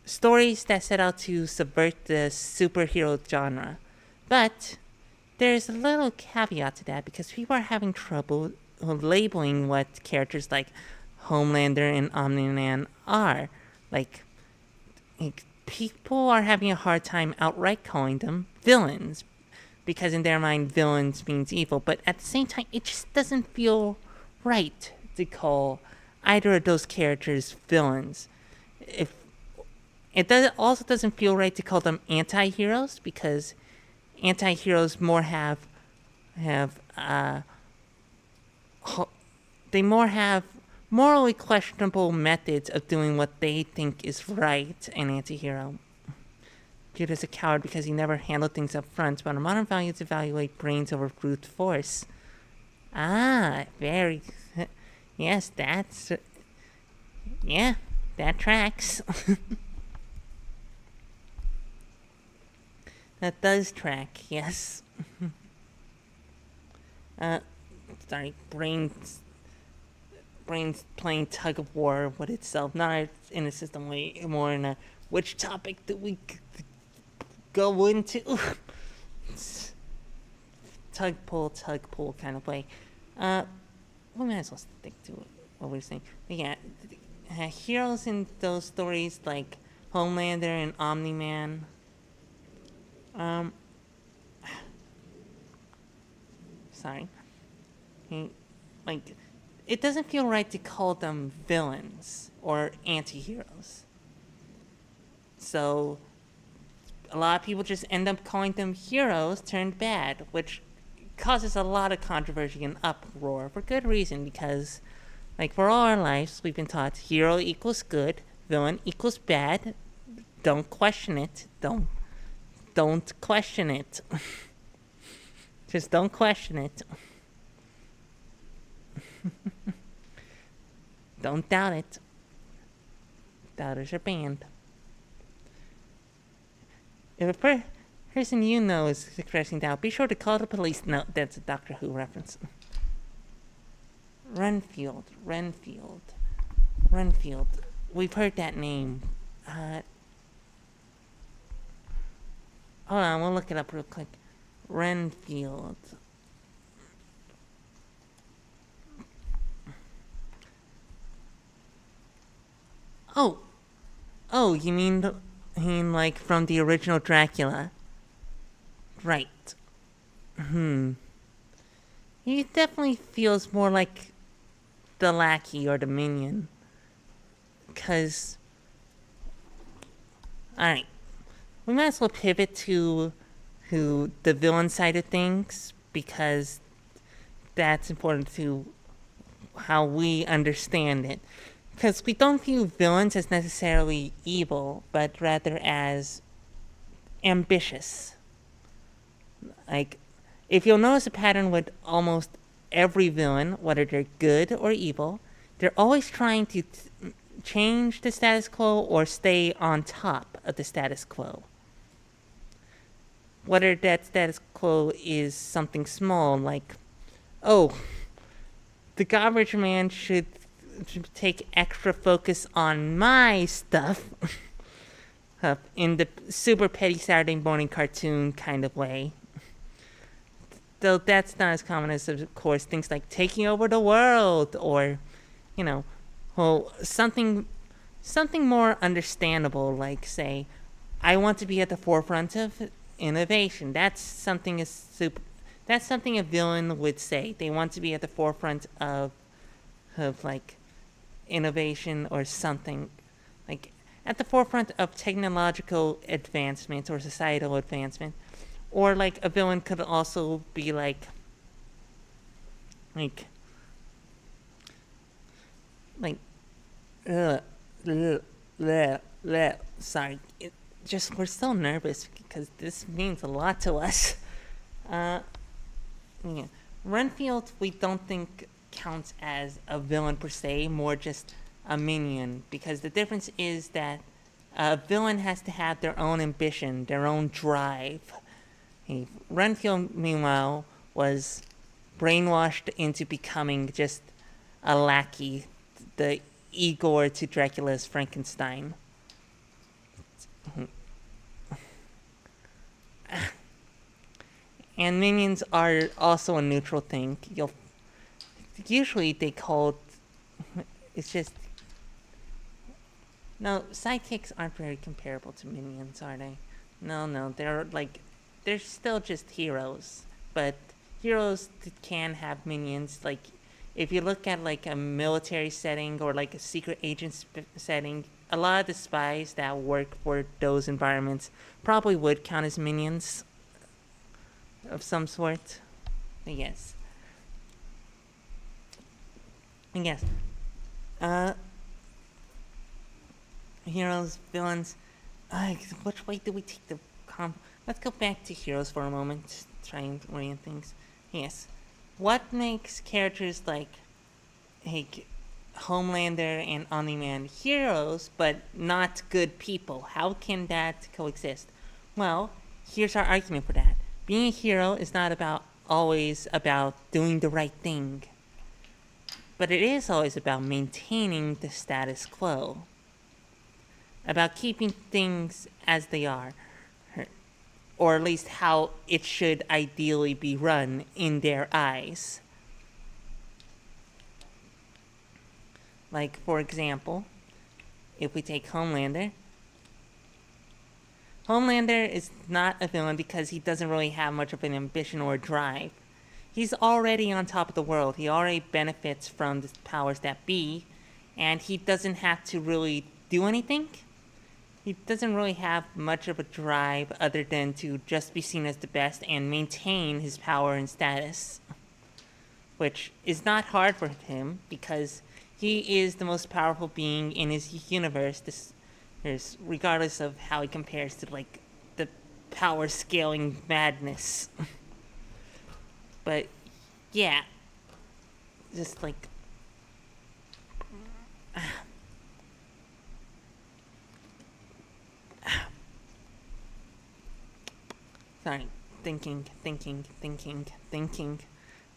stories that set out to subvert the superhero genre. But there's a little caveat to that because people are having trouble labeling what characters like Homelander and Omni-Man are. Like people are having a hard time outright calling them villains because in their mind villains means evil, but at the same time it just doesn't feel right to call either of those characters villains. Also doesn't feel right to call them anti-heroes because anti-heroes more have morally questionable methods of doing what they think is right. An anti-hero viewed as a coward because he never handled things up front, but our modern values evaluate brains over brute force. Very. Yes, that tracks. That does track, yes. Sorry, brains playing tug of war with itself, not in a system way, more in a which topic do we go into? tug pull kind of way. We might as well stick to what we're saying. But yeah, heroes in those stories like Homelander and Omni-Man. Sorry. Like, it doesn't feel right to call them villains or anti-heroes. So, a lot of people just end up calling them heroes turned bad, which causes a lot of controversy and uproar for good reason because, like, for all our lives, we've been taught hero equals good, villain equals bad. Don't question it. Don't question it. Just don't question it. Don't doubt it. Doubters are banned. If a person you know is expressing doubt, be sure to call the police. No, that's a Doctor Who reference. Renfield. We've heard that name. Hold on, we'll look it up real quick. Renfield. Oh, you mean like from the original Dracula? Right. He definitely feels more like the lackey or the minion. 'Cause... Alright. We might as well pivot to the villain side of things, because that's important to how we understand it. Because we don't view villains as necessarily evil, but rather as ambitious. Like, if you'll notice a pattern with almost every villain, whether they're good or evil, they're always trying to change the status quo or stay on top of the status quo. Whether that status quo is something small, like, oh, the garbage man should take extra focus on my stuff, in the super petty Saturday morning cartoon kind of way. Though that's not as common as, of course, things like taking over the world, or, something more understandable, like, say, I want to be at the forefront of innovation. That's something a villain would say. They want to be at the forefront of like, innovation or something, like at the forefront of technological advancement or societal advancement. Or like a villain could also be like sorry, we're so nervous because this means a lot to us. Renfield, we don't think counts as a villain per se, more just a minion, because the difference is that a villain has to have their own ambition, their own drive. Renfield, meanwhile, was brainwashed into becoming just a lackey, the Igor to Dracula's Frankenstein. And minions are also a neutral thing. Usually they called... It's just... No, sidekicks aren't very comparable to minions, are they? No, they're still just heroes. But heroes can have minions. Like, if you look at like a military setting or like a secret agent setting, a lot of the spies that work for those environments probably would count as minions of some sort. Yes. Heroes, villains. Which way do we take the Let's go back to heroes for a moment. Try and orient things. Yes. What makes characters like Homelander and Omni-Man heroes, but not good people? How can that coexist? Well, here's our argument for that. Being a hero is not always about doing the right thing, but it is always about maintaining the status quo, about keeping things as they are, or at least how it should ideally be run in their eyes. Like, for example, if we take Homelander is not a villain because he doesn't really have much of an ambition or drive. He's already on top of the world. He already benefits from the powers that be, and he doesn't have to really do anything. He doesn't really have much of a drive other than to just be seen as the best and maintain his power and status, which is not hard for him because he is the most powerful being in his universe. Regardless of how he compares to like the power scaling madness. But yeah, just like Sorry. Thinking.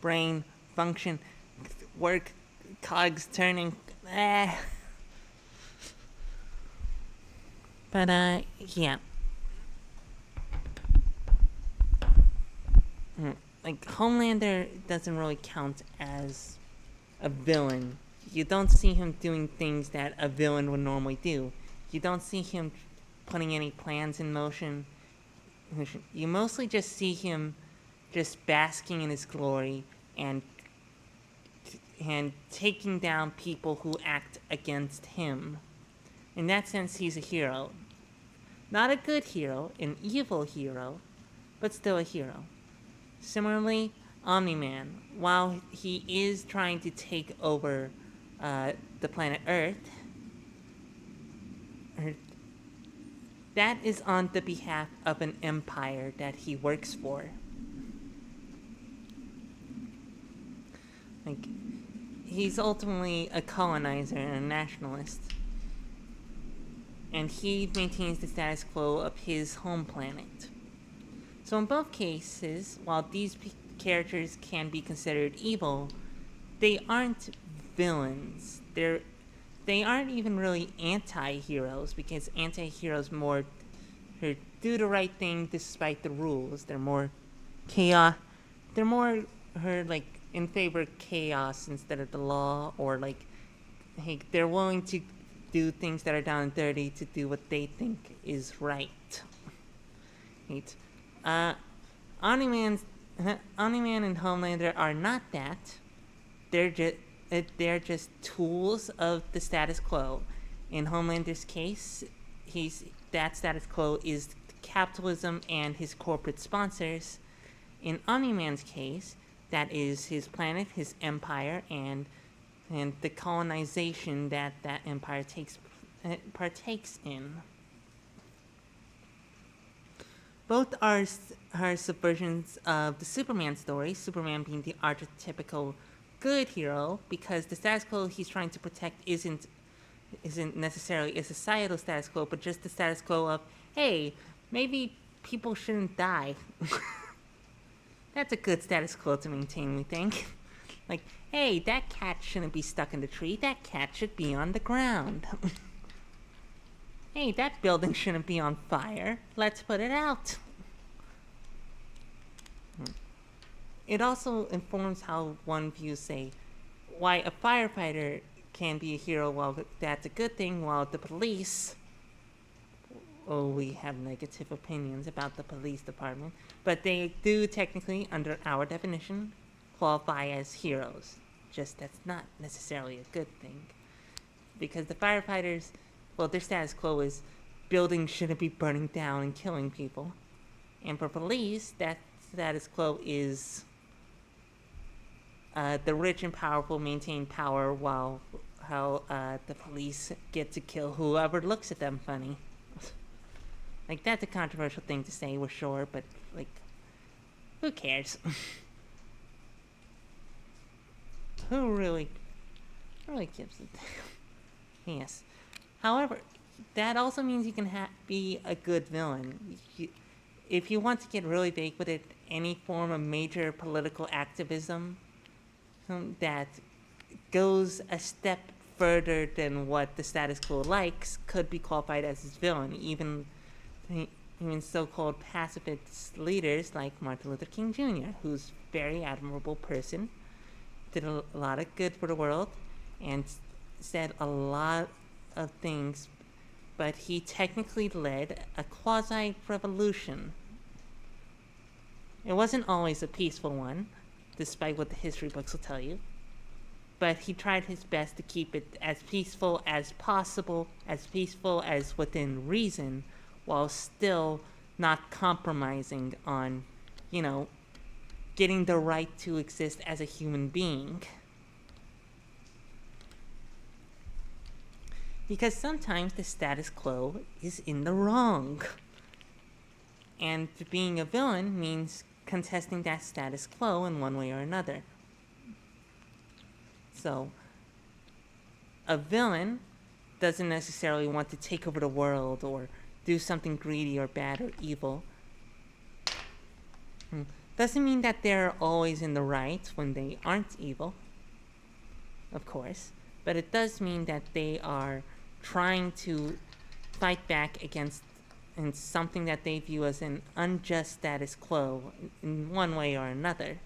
Brain function. Work. Cogs turning. But, yeah. Like, Homelander doesn't really count as a villain. You don't see him doing things that a villain would normally do. You don't see him putting any plans in motion. You mostly just see him just basking in his glory and taking down people who act against him. In that sense, he's a hero. Not a good hero, an evil hero, but still a hero. Similarly, Omni-Man, while he is trying to take over the planet Earth, that is on the behalf of an empire that he works for. Like, he's ultimately a colonizer and a nationalist. And he maintains the status quo of his home planet. So in both cases, while these characters can be considered evil, they aren't villains. They aren't even really anti-heroes, because anti-heroes more do the right thing despite the rules. They're more chaos. They're more like in favor of chaos instead of the law, or like, hey, they're willing to do things that are down and dirty to do what they think is right. Right. Omni-Man and Homelander are not that. They're just tools of the status quo. In Homelander's case, that status quo is capitalism and his corporate sponsors. In Omni-Man's case, that is his planet, his empire, and the colonization that empire partakes in. Both are subversions of the Superman story, Superman being the archetypical good hero, because the status quo he's trying to protect isn't necessarily a societal status quo, but just the status quo of, hey, maybe people shouldn't die. That's a good status quo to maintain, we think. Like, hey, that cat shouldn't be stuck in the tree, that cat should be on the ground. Hey, that building shouldn't be on fire. Let's put it out. It also informs how one views, say, why a firefighter can be a hero while that's a good thing, while the police... Oh, we have negative opinions about the police department, but they do technically, under our definition, qualify as heroes. Just that's not necessarily a good thing. Because the firefighters... Well, their status quo is buildings shouldn't be burning down and killing people. And for police, that status quo is the rich and powerful maintain power while the police get to kill whoever looks at them funny. Like, that's a controversial thing to say, we're sure, but, like, who cares? Who really gives a damn? Yes. However, that also means you can be a good villain. If you want to get really vague with it, any form of major political activism that goes a step further than what the status quo likes could be qualified as his villain. Even so-called pacifist leaders like Martin Luther King Jr., who's a very admirable person, did a lot of good for the world, and said a lot of things, but he technically led a quasi-revolution. It wasn't always a peaceful one, despite what the history books will tell you, but he tried his best to keep it as peaceful as possible, as peaceful as within reason, while still not compromising on, getting the right to exist as a human being. Because sometimes the status quo is in the wrong. And being a villain means contesting that status quo in one way or another. So, a villain doesn't necessarily want to take over the world or do something greedy or bad or evil. Hmm. Doesn't mean that they're always in the right when they aren't evil, of course, but it does mean that they are trying to fight back against and something that they view as an unjust status quo in one way or another.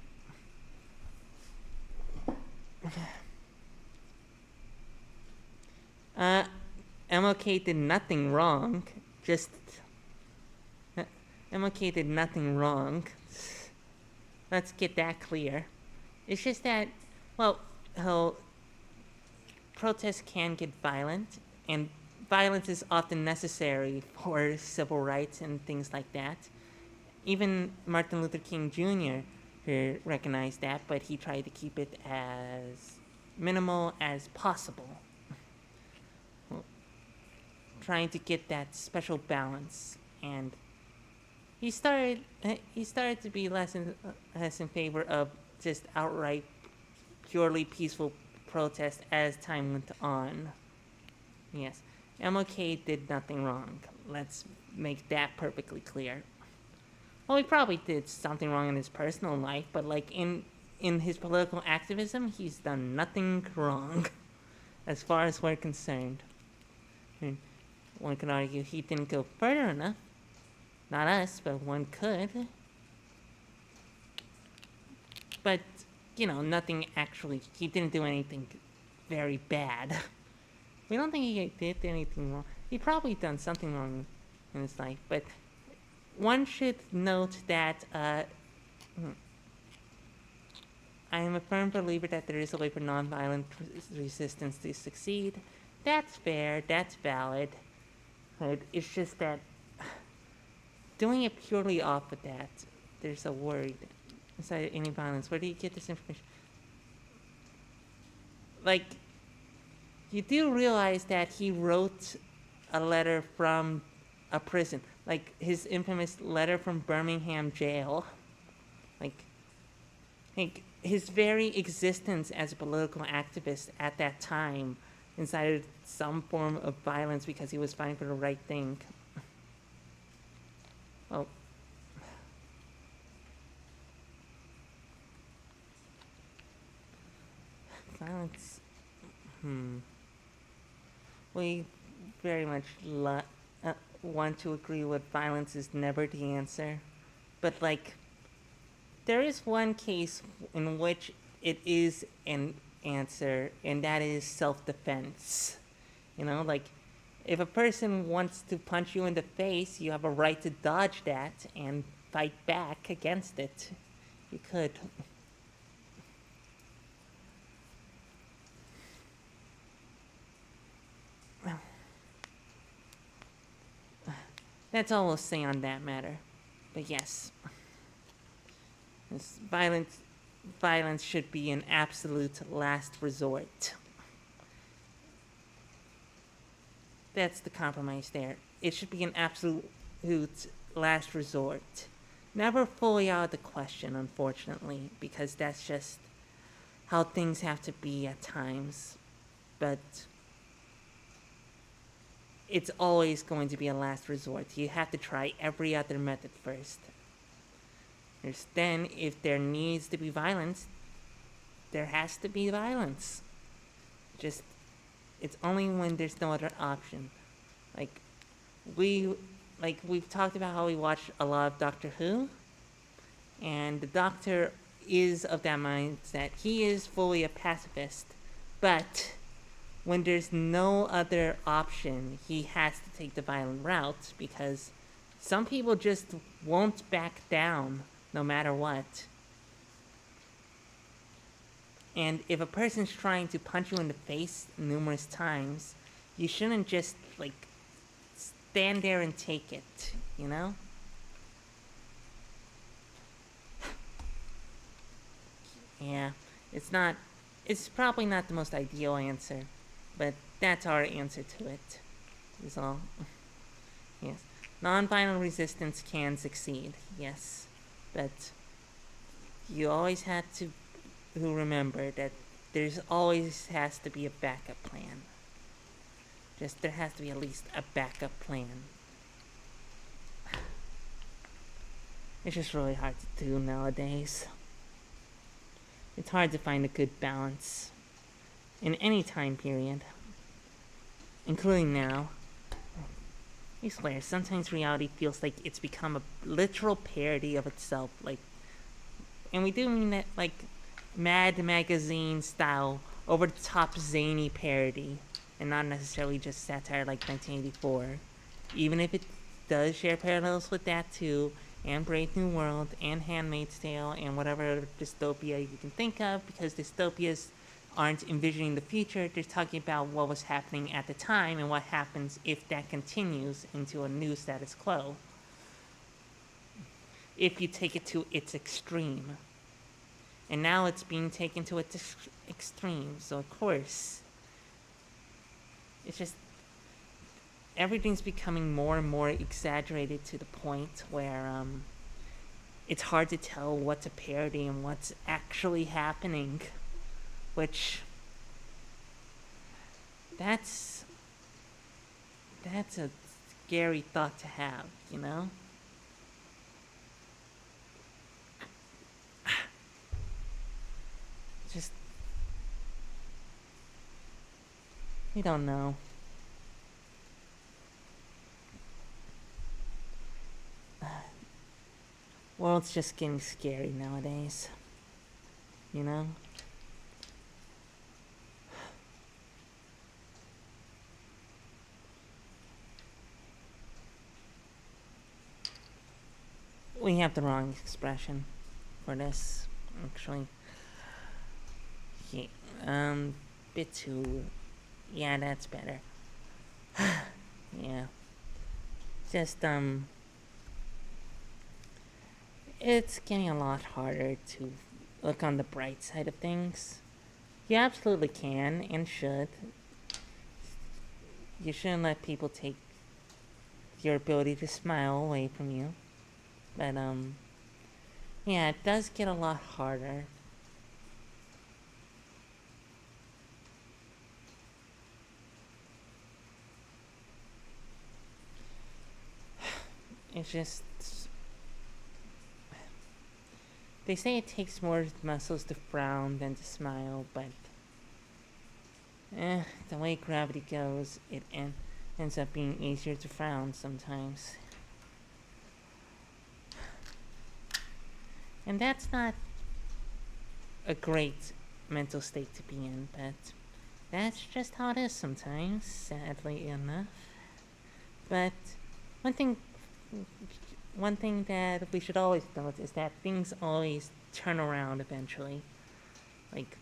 Uh, MLK did nothing wrong. Just MLK did nothing wrong. Let's get that clear. It's just that, well, how protests can get violent, and violence is often necessary for civil rights and things like that. Even Martin Luther King Jr. Recognized that, but he tried to keep it as minimal as possible. Trying to get that special balance, and he started to be less in favor of just outright purely peaceful protest as time went on. Yes, MLK did nothing wrong. Let's make that perfectly clear. Well, he probably did something wrong in his personal life, but like in his political activism, he's done nothing wrong, as far as we're concerned. And one could argue he didn't go further enough. Not us, but one could. But, you know, nothing actually, he didn't do anything very bad. We don't think he did anything wrong. He probably done something wrong in his life, but one should note that I am a firm believer that there is a way for nonviolent resistance to succeed. That's fair, that's valid. But it's just that doing it purely off of that, there's a word inside any violence. Where do you get this information? Like, you do realize that he wrote a letter from a prison, like his infamous letter from Birmingham jail. Like his very existence as a political activist at that time incited some form of violence because he was fighting for the right thing. Well, violence. We very much want to agree with violence is never the answer, but like, there is one case in which it is an answer, and that is self-defense. You know, like, if a person wants to punch you in the face, you have a right to dodge that and fight back against it. You could. That's all we'll say on that matter. But yes, violence should be an absolute last resort. That's the compromise there. It should be an absolute last resort. Never fully out of the question, unfortunately, because that's just how things have to be at times. But it's always going to be a last resort. You have to try every other method first. Then, if there needs to be violence, there has to be violence. Just, it's only when there's no other option. We've talked about how we watch a lot of Doctor Who, and the Doctor is of that mindset. He is fully a pacifist, but when there's no other option, he has to take the violent route, because some people just won't back down no matter what. And if a person's trying to punch you in the face numerous times, you shouldn't just, stand there and take it, you know? Yeah, it's probably not the most ideal answer, but that's our answer to it, is all. Yes. Nonviolent resistance can succeed, yes. But you always have to remember that there's always has to be a backup plan. There has to be at least a backup plan. It's just really hard to do nowadays. It's hard to find a good balance in any time period, including now. I swear, sometimes reality feels like it's become a literal parody of itself. Like, and we do mean that, like, Mad Magazine style, over the top zany parody, and not necessarily just satire like 1984. Even if it does share parallels with that too, and Brave New World, and Handmaid's Tale, and whatever dystopia you can think of, because dystopias aren't envisioning the future, they're talking about what was happening at the time and what happens if that continues into a new status quo. If you take it to its extreme. And now it's being taken to its extreme, so of course, it's just, everything's becoming more and more exaggerated to the point where, it's hard to tell what's a parody and what's actually happening. Which, that's a scary thought to have, you know? Just, we don't know. World's just getting scary nowadays, you know? We have the wrong expression for this, actually. Yeah, bit too... Yeah, that's better. Yeah. Just, it's getting a lot harder to look on the bright side of things. You absolutely can and should. You shouldn't let people take your ability to smile away from you. But, yeah, it does get a lot harder. It's just... They say it takes more muscles to frown than to smile, but... the way gravity goes, it ends up being easier to frown sometimes. And that's not a great mental state to be in, but that's just how it is sometimes, sadly enough. But one thing that we should always note is that things always turn around eventually. Like,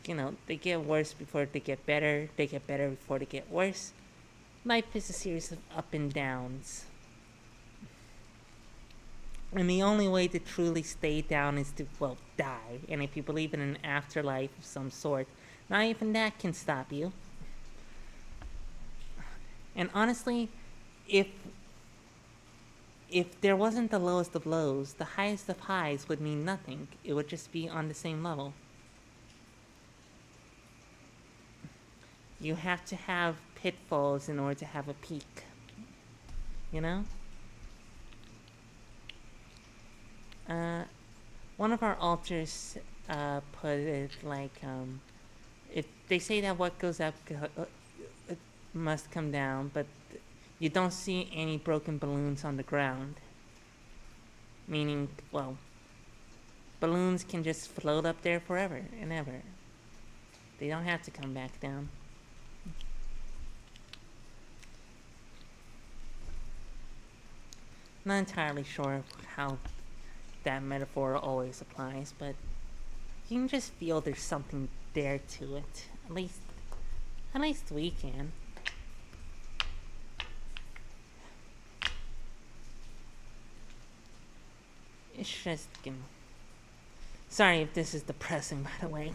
you know, they get worse before they get better before they get worse. Life is a series of up and downs. And the only way to truly stay down is to, well, die. And if you believe in an afterlife of some sort, not even that can stop you. And honestly, if there wasn't the lowest of lows, the highest of highs would mean nothing. It would just be on the same level. You have to have pitfalls in order to have a peak. You know? One of our alters put it like, if they say that what goes up must come down, but you don't see any broken balloons on the ground. Meaning, well, balloons can just float up there forever and ever. They don't have to come back down. Not entirely sure how that metaphor always applies, but you can just feel there's something there to it. At least we can. It's just, sorry if this is depressing, by the way.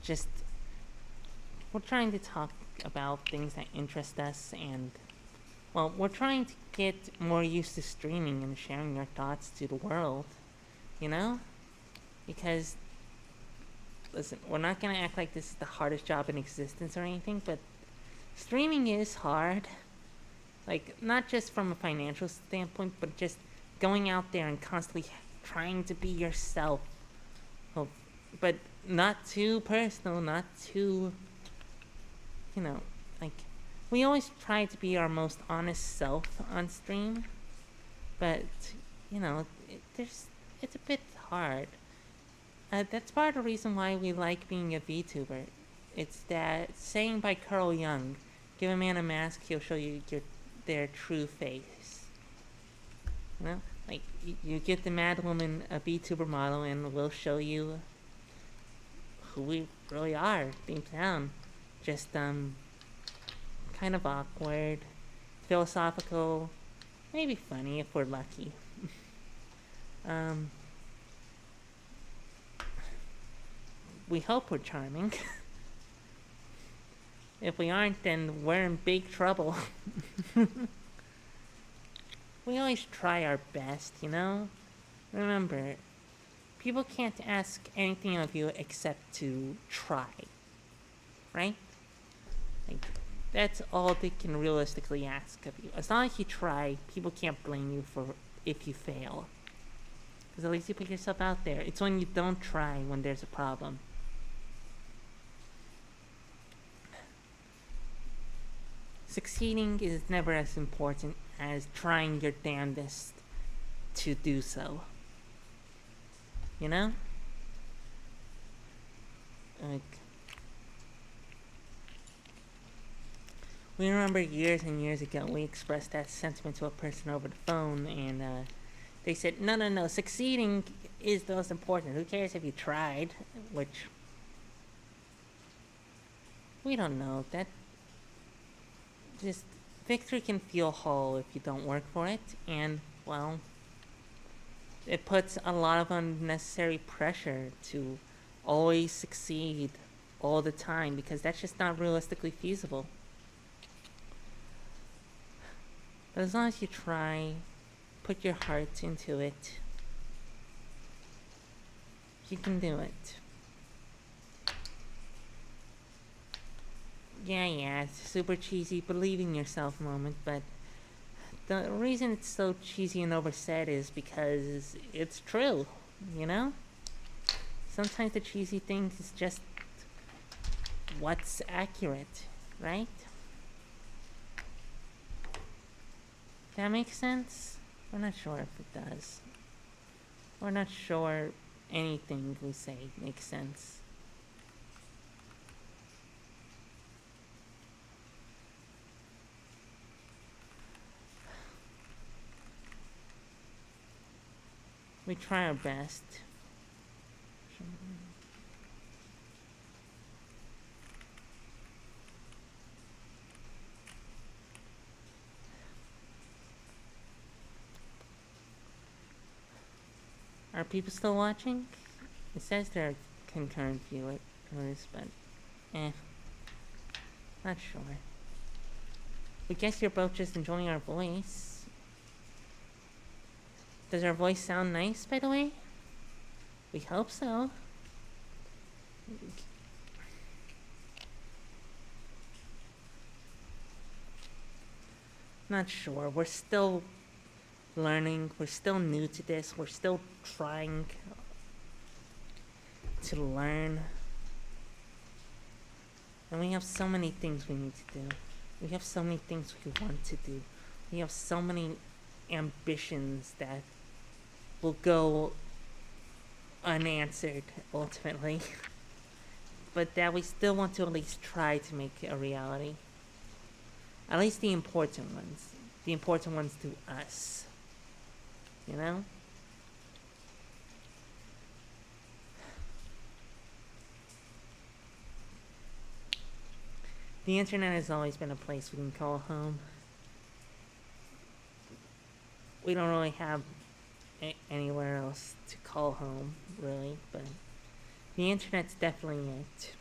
Just, we're trying to talk about things that interest us, and, well, we're trying to get more used to streaming and sharing our thoughts to the world, you know? Because, listen, we're not gonna act like this is the hardest job in existence or anything, but streaming is hard. Like, not just from a financial standpoint, but just going out there and constantly trying to be yourself. Oh, but not too personal, not too, like, we always try to be our most honest self on stream, but, it's a bit hard. That's part of the reason why we like being a VTuber. It's that saying by Carl Jung, give a man a mask, he'll show you their true face. Like, you give the Madwomen a VTuber model and we'll show you who we really are deep down. Just, kind of awkward, philosophical, maybe funny if we're lucky. We hope we're charming. If we aren't, then we're in big trouble. We always try our best, Remember, people can't ask anything of you except to try. Right? Like, that's all they can realistically ask of you. As long as you try, people can't blame you for if you fail. Because at least you put yourself out there. It's when you don't try when there's a problem. Succeeding is never as important as trying your damnedest to do so. Like, we remember years and years ago we expressed that sentiment to a person over the phone, and they said, no, succeeding is the most important. Who cares if you tried? Which, we don't know. That just, victory can feel hollow if you don't work for it, and, well, it puts a lot of unnecessary pressure to always succeed all the time, because that's just not realistically feasible. But as long as you try, put your heart into it, you can do it. Yeah, it's a super cheesy believe in yourself moment, but the reason it's so cheesy and oversaid is because it's true, Sometimes the cheesy thing is just what's accurate, right? That makes sense? We're not sure if it does. We're not sure anything we say makes sense. We try our best. Are people still watching? It says there are concurrent viewers, but not sure. We guess you're both just enjoying our voice. Does our voice sound nice, by the way? We hope so. Not sure. We're still learning. We're still new to this. We're still trying to learn. And we have so many things we need to do. We have so many things we want to do. We have so many ambitions that will go unanswered ultimately. But that we still want to at least try to make a reality. At least the important ones. The important ones to us. The internet has always been a place we can call home. We don't really have anywhere else to call home, really, but the internet's definitely it,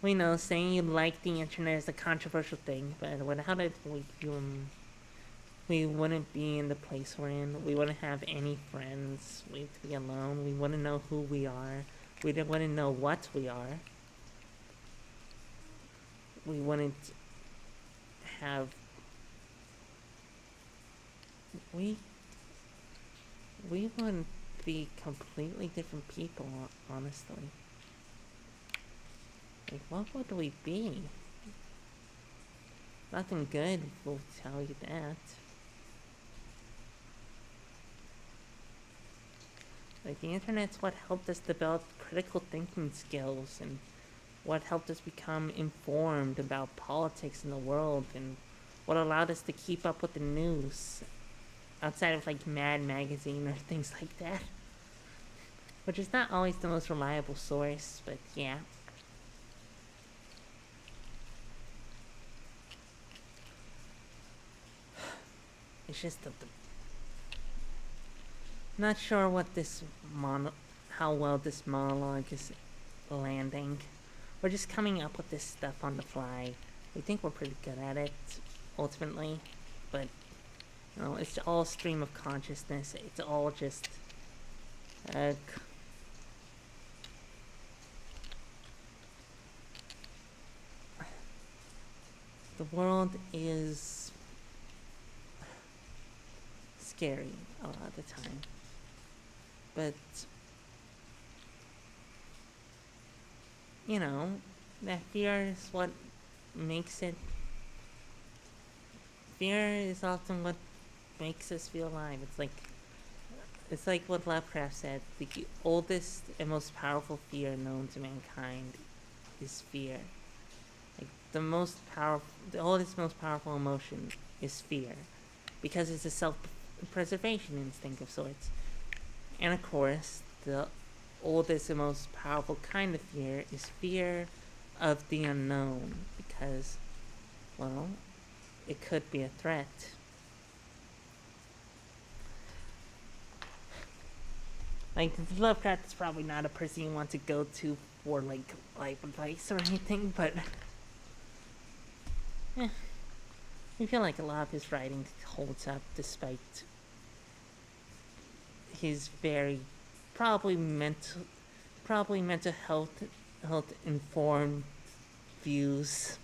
We know saying you like the internet is a controversial thing, but without it, we wouldn't be in the place we're in. We wouldn't have any friends. We'd be alone. We wouldn't know who we are. We wouldn't know what we are. We wouldn't have... We would be completely different people, honestly. Like, what would we be? Nothing good, will tell you that. Like, the internet's what helped us develop critical thinking skills, and what helped us become informed about politics in the world, and what allowed us to keep up with the news, outside of, like, Mad Magazine or things like that. Which is not always the most reliable source, but yeah. It's just not sure what this how well this monologue is landing. We're just coming up with this stuff on the fly. We think we're pretty good at it, ultimately, but you know, it's all stream of consciousness. It's all just the world is scary a lot of the time, but you know, that fear is what makes it. Fear is often what makes us feel alive. It's like what Lovecraft said: the oldest and most powerful fear known to mankind is fear. Like the oldest, most powerful emotion is fear, because it's a self-preservation instinct of sorts. And of course, the oldest and most powerful kind of fear is fear of the unknown, because, well, it could be a threat. Like, Lovecraft is probably not a person you want to go to for, like, life advice or anything, but I feel like a lot of his writing holds up despite his very probably mental health informed views.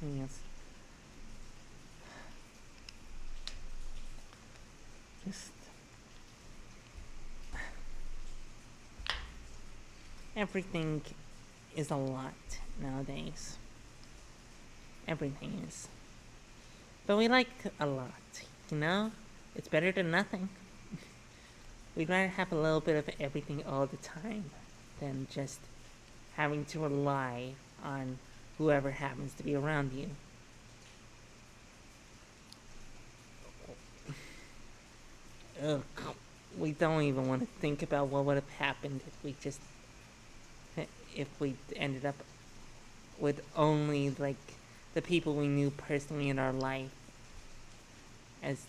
Yes. Just everything is a lot nowadays. Everything is. But we like a lot, you know? It's better than nothing. We'd rather have a little bit of everything all the time than just having to rely on whoever happens to be around you. Ugh. We don't even want to think about what would have happened if we ended up with only, like, the people we knew personally in our life as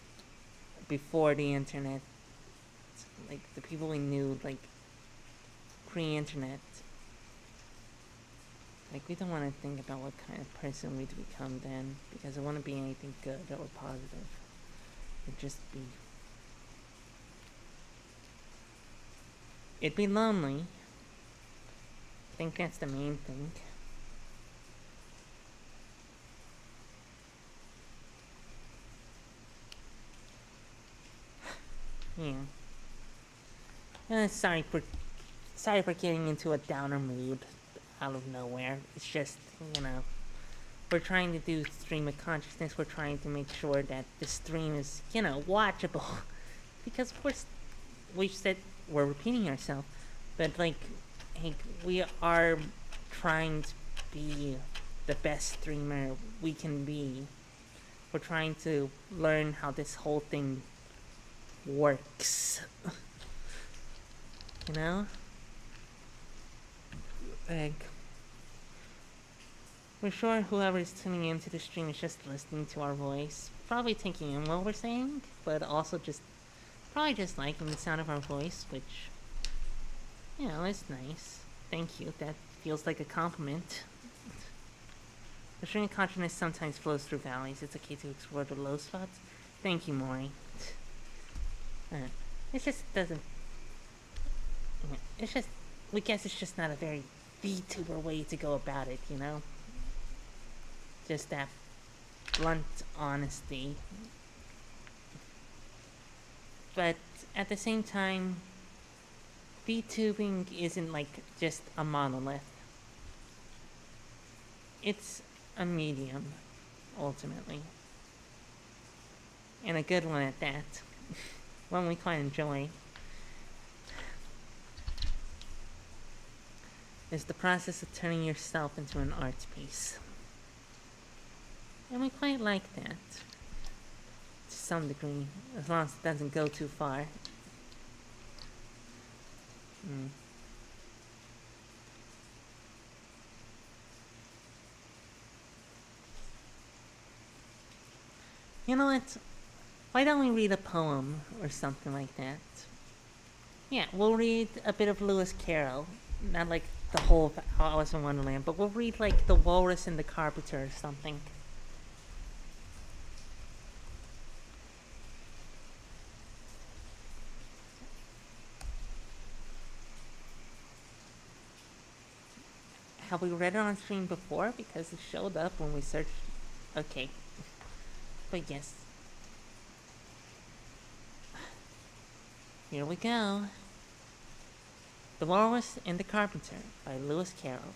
before the internet. Like, the people we knew, like, pre-internet. Like, we don't want to think about what kind of person we'd become then, because it wouldn't be anything good or positive. It'd just be... It'd be lonely. I think that's the main thing. Yeah. Sorry for getting into a downer mood out of nowhere. It's just, you know, we're trying to do stream of consciousness. We're trying to make sure that the stream is, you know, watchable. Because of course, we're repeating ourselves, but like, we are trying to be the best streamer we can be. We're trying to learn how this whole thing works. You know? Like, we're sure whoever's tuning into the stream is just listening to our voice, probably taking in what we're saying, but also probably just liking the sound of our voice, which, you know, is nice. Thank you. That feels like a compliment. The stream of consciousness sometimes flows through valleys. It's okay to explore the low spots Thank you, Maury. It just doesn't. It's just. We guess it's just not a very VTuber way to go about it, you know? Just that blunt honesty. But at the same time, VTubing isn't like just a monolith. It's a medium, ultimately. And a good one at that. One we quite enjoy. Is the process of turning yourself into an art piece. And we quite like that. To some degree, as long as it doesn't go too far. You know what? Why don't we read a poem or something like that? Yeah, we'll read a bit of Lewis Carroll. Not like the whole Alice in Wonderland, but we'll read like The Walrus and the Carpenter or something. Have we read it on stream before? Because it showed up when we searched. Okay. But yes. Here we go. The Walrus and the Carpenter by Lewis Carroll.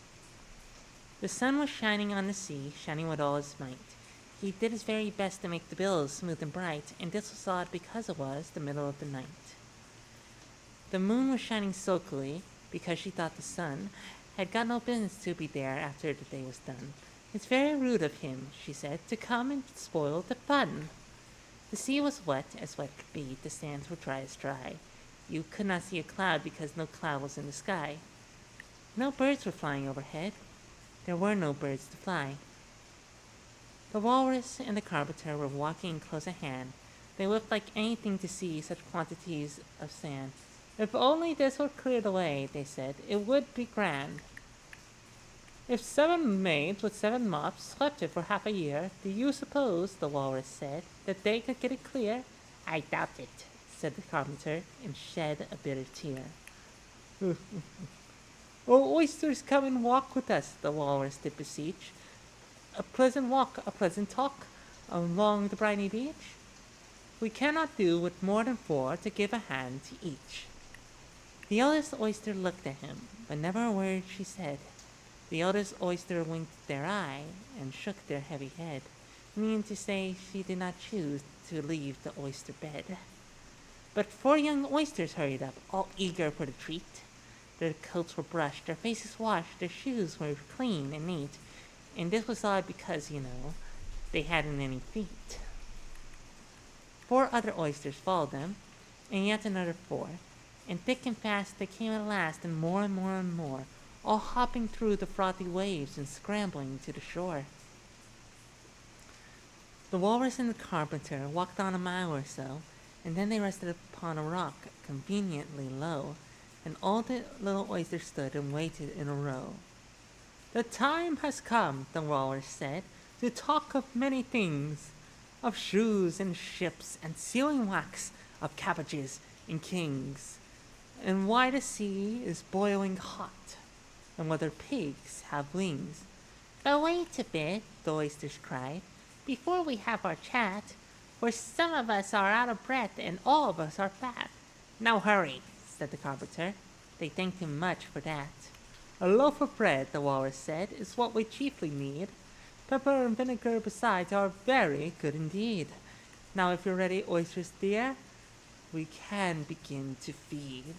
The sun was shining on the sea, shining with all his might. He did his very best to make the billows smooth and bright, and this was odd because it was the middle of the night. The moon was shining sulkily because she thought the sun had got no business to be there after the day was done. It's very rude of him, she said, to come and spoil the fun. The sea was wet as wet could be, the sands were dry as dry. You could not see a cloud because no cloud was in the sky. No birds were flying overhead. There were no birds to fly. The Walrus and the Carpenter were walking close at hand. They looked like anything to see such quantities of sand. If only this were cleared away, they said, it would be grand. If 7 maids with 7 mops swept it for half a year, do you suppose, the Walrus said, that they could get it clear? I doubt it, said the Carpenter, and shed a bitter tear. Oh, oysters, come and walk with us, the Walrus did beseech. A pleasant walk, a pleasant talk, along the briny beach. We cannot do with more than 4 to give a hand to each. The eldest oyster looked at him, but never a word she said. The eldest oyster winked their eye and shook their heavy head, meaning to say she did not choose to leave the oyster bed. But 4 young oysters hurried up, all eager for the treat. Their coats were brushed, their faces washed, their shoes were clean and neat, and this was odd because, they hadn't any feet. 4 other oysters followed them, and yet another 4, and thick and fast they came at last, and more and more and more, all hopping through the frothy waves and scrambling to the shore. The Walrus and the Carpenter walked on a mile or so, and then they rested upon a rock conveniently low, and all the little oysters stood and waited in a row. The time has come, the Walrus said, to talk of many things, of shoes and ships and sealing wax, of cabbages and kings, and why the sea is boiling hot, and whether pigs have wings. But wait a bit, the oysters cried, before we have our chat, for some of us are out of breath and all of us are fat. Now hurry, said the Carpenter. They thanked him much for that. A loaf of bread, the Walrus said, is what we chiefly need. Pepper and vinegar besides are very good indeed. Now if you're ready, oysters dear, we can begin to feed.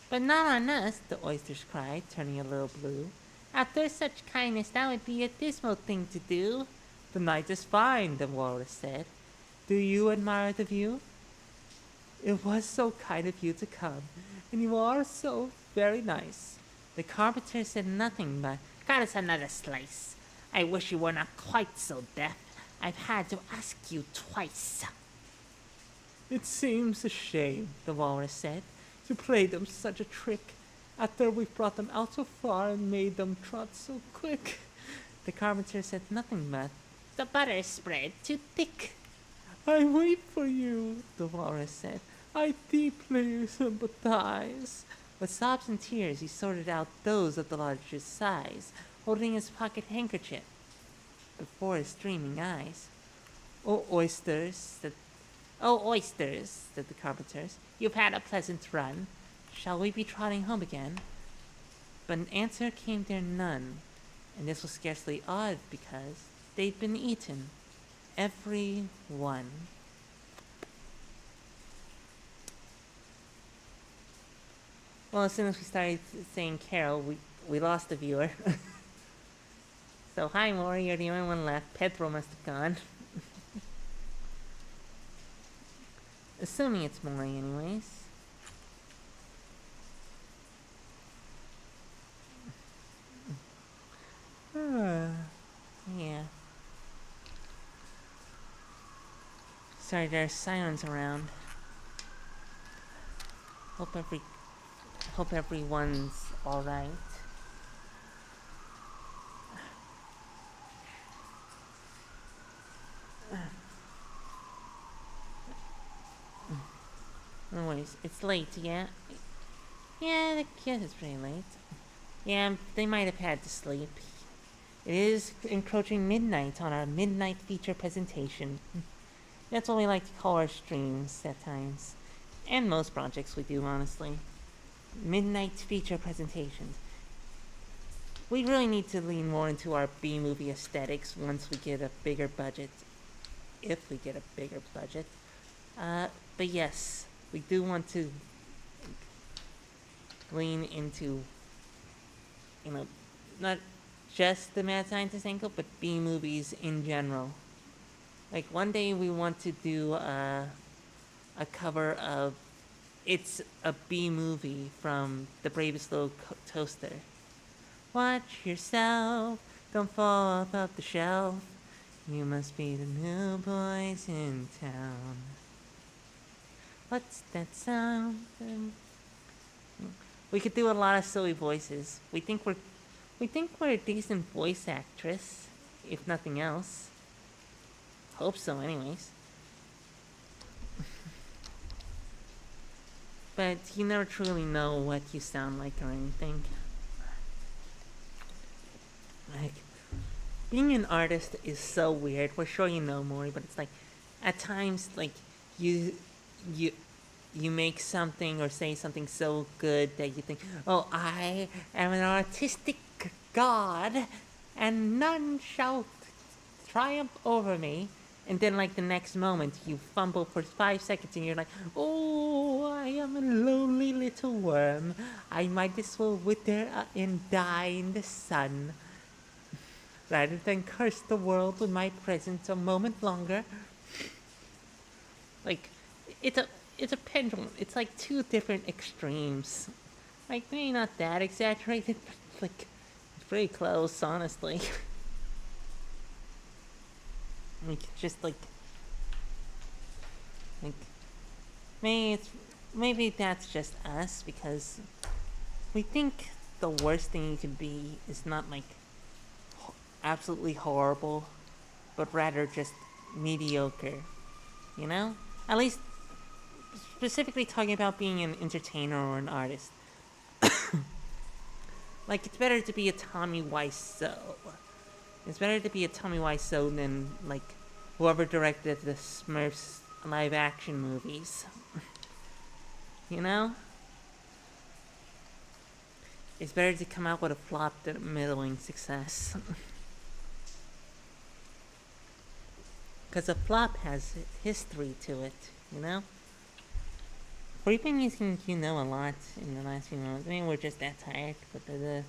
But not on us, the oysters cried, turning a little blue. After such kindness, that would be a dismal thing to do. The night is fine, the Walrus said. Do you admire the view? It was so kind of you to come, and you are so very nice. The Carpenter said nothing but, got us another slice. I wish you were not quite so deaf. I've had to ask you twice. It seems a shame, the Walrus said, to play them such a trick, after we've brought them out so far and made them trot so quick. The Carpenter said nothing but, the butter is spread too thick. I wait for you, the walrus said. I deeply sympathize. With sobs and tears, he sorted out those of the largest size, holding his pocket handkerchief before his streaming eyes. Oh, oysters, said the carpenters. You've had a pleasant run. Shall we be trotting home again? But an answer came there none, and this was scarcely odd because they'd been eaten. Every one. Well, as soon as we started saying Carol, we lost a viewer. So, hi, Maury, you're the only one left. Pedro must have gone. Assuming it's Maury, anyways. Yeah. Sorry, there's sirens around. Hope everyone's alright. Anyways, it's late, yeah? Yeah, the kid is pretty late. Yeah, they might have had to sleep. It is encroaching midnight on our midnight feature presentation. That's what we like to call our streams at times. And most projects we do, honestly. Midnight feature presentations. We really need to lean more into our B-movie aesthetics once we get a bigger budget. If we get a bigger budget. But yes, we do want to lean into, not just the Mad Scientist angle, but B-movies in general. Like, one day we want to do a cover of It's a B-movie from The Bravest Little Toaster. Watch yourself, don't fall off the shelf. You must be the new boys in town. What's that sound? We could do a lot of silly voices. We think we're a decent voice actress, if nothing else. Hope so, anyways. But you never truly know what you sound like or anything. Like, being an artist is so weird. We're sure you know, Maury, but it's like, at times, like, you make something or say something so good that you think, oh, I am an artistic god, and none shall triumph over me. And then, like, the next moment, you fumble for 5 seconds and you're like, oh, I am a lonely little worm. I might as well wither and die in the sun, rather than curse the world with my presence a moment longer. Like, it's a pendulum. It's like two different extremes. Like, maybe not that exaggerated, but, like, it's pretty close, honestly. Like, just like maybe that's just us, because we think the worst thing you could be is not like absolutely horrible, but rather just mediocre, you know? At least specifically talking about being an entertainer or an artist. Like, it's better to be a Tommy Wiseau. It's better to be a Tommy Wiseau than, like, whoever directed the Smurfs live-action movies. You know? It's better to come out with a flop than a middling success. Because a flop has history to it, you know? We've been using a lot in the last few months. I mean, we're just that tired, but let's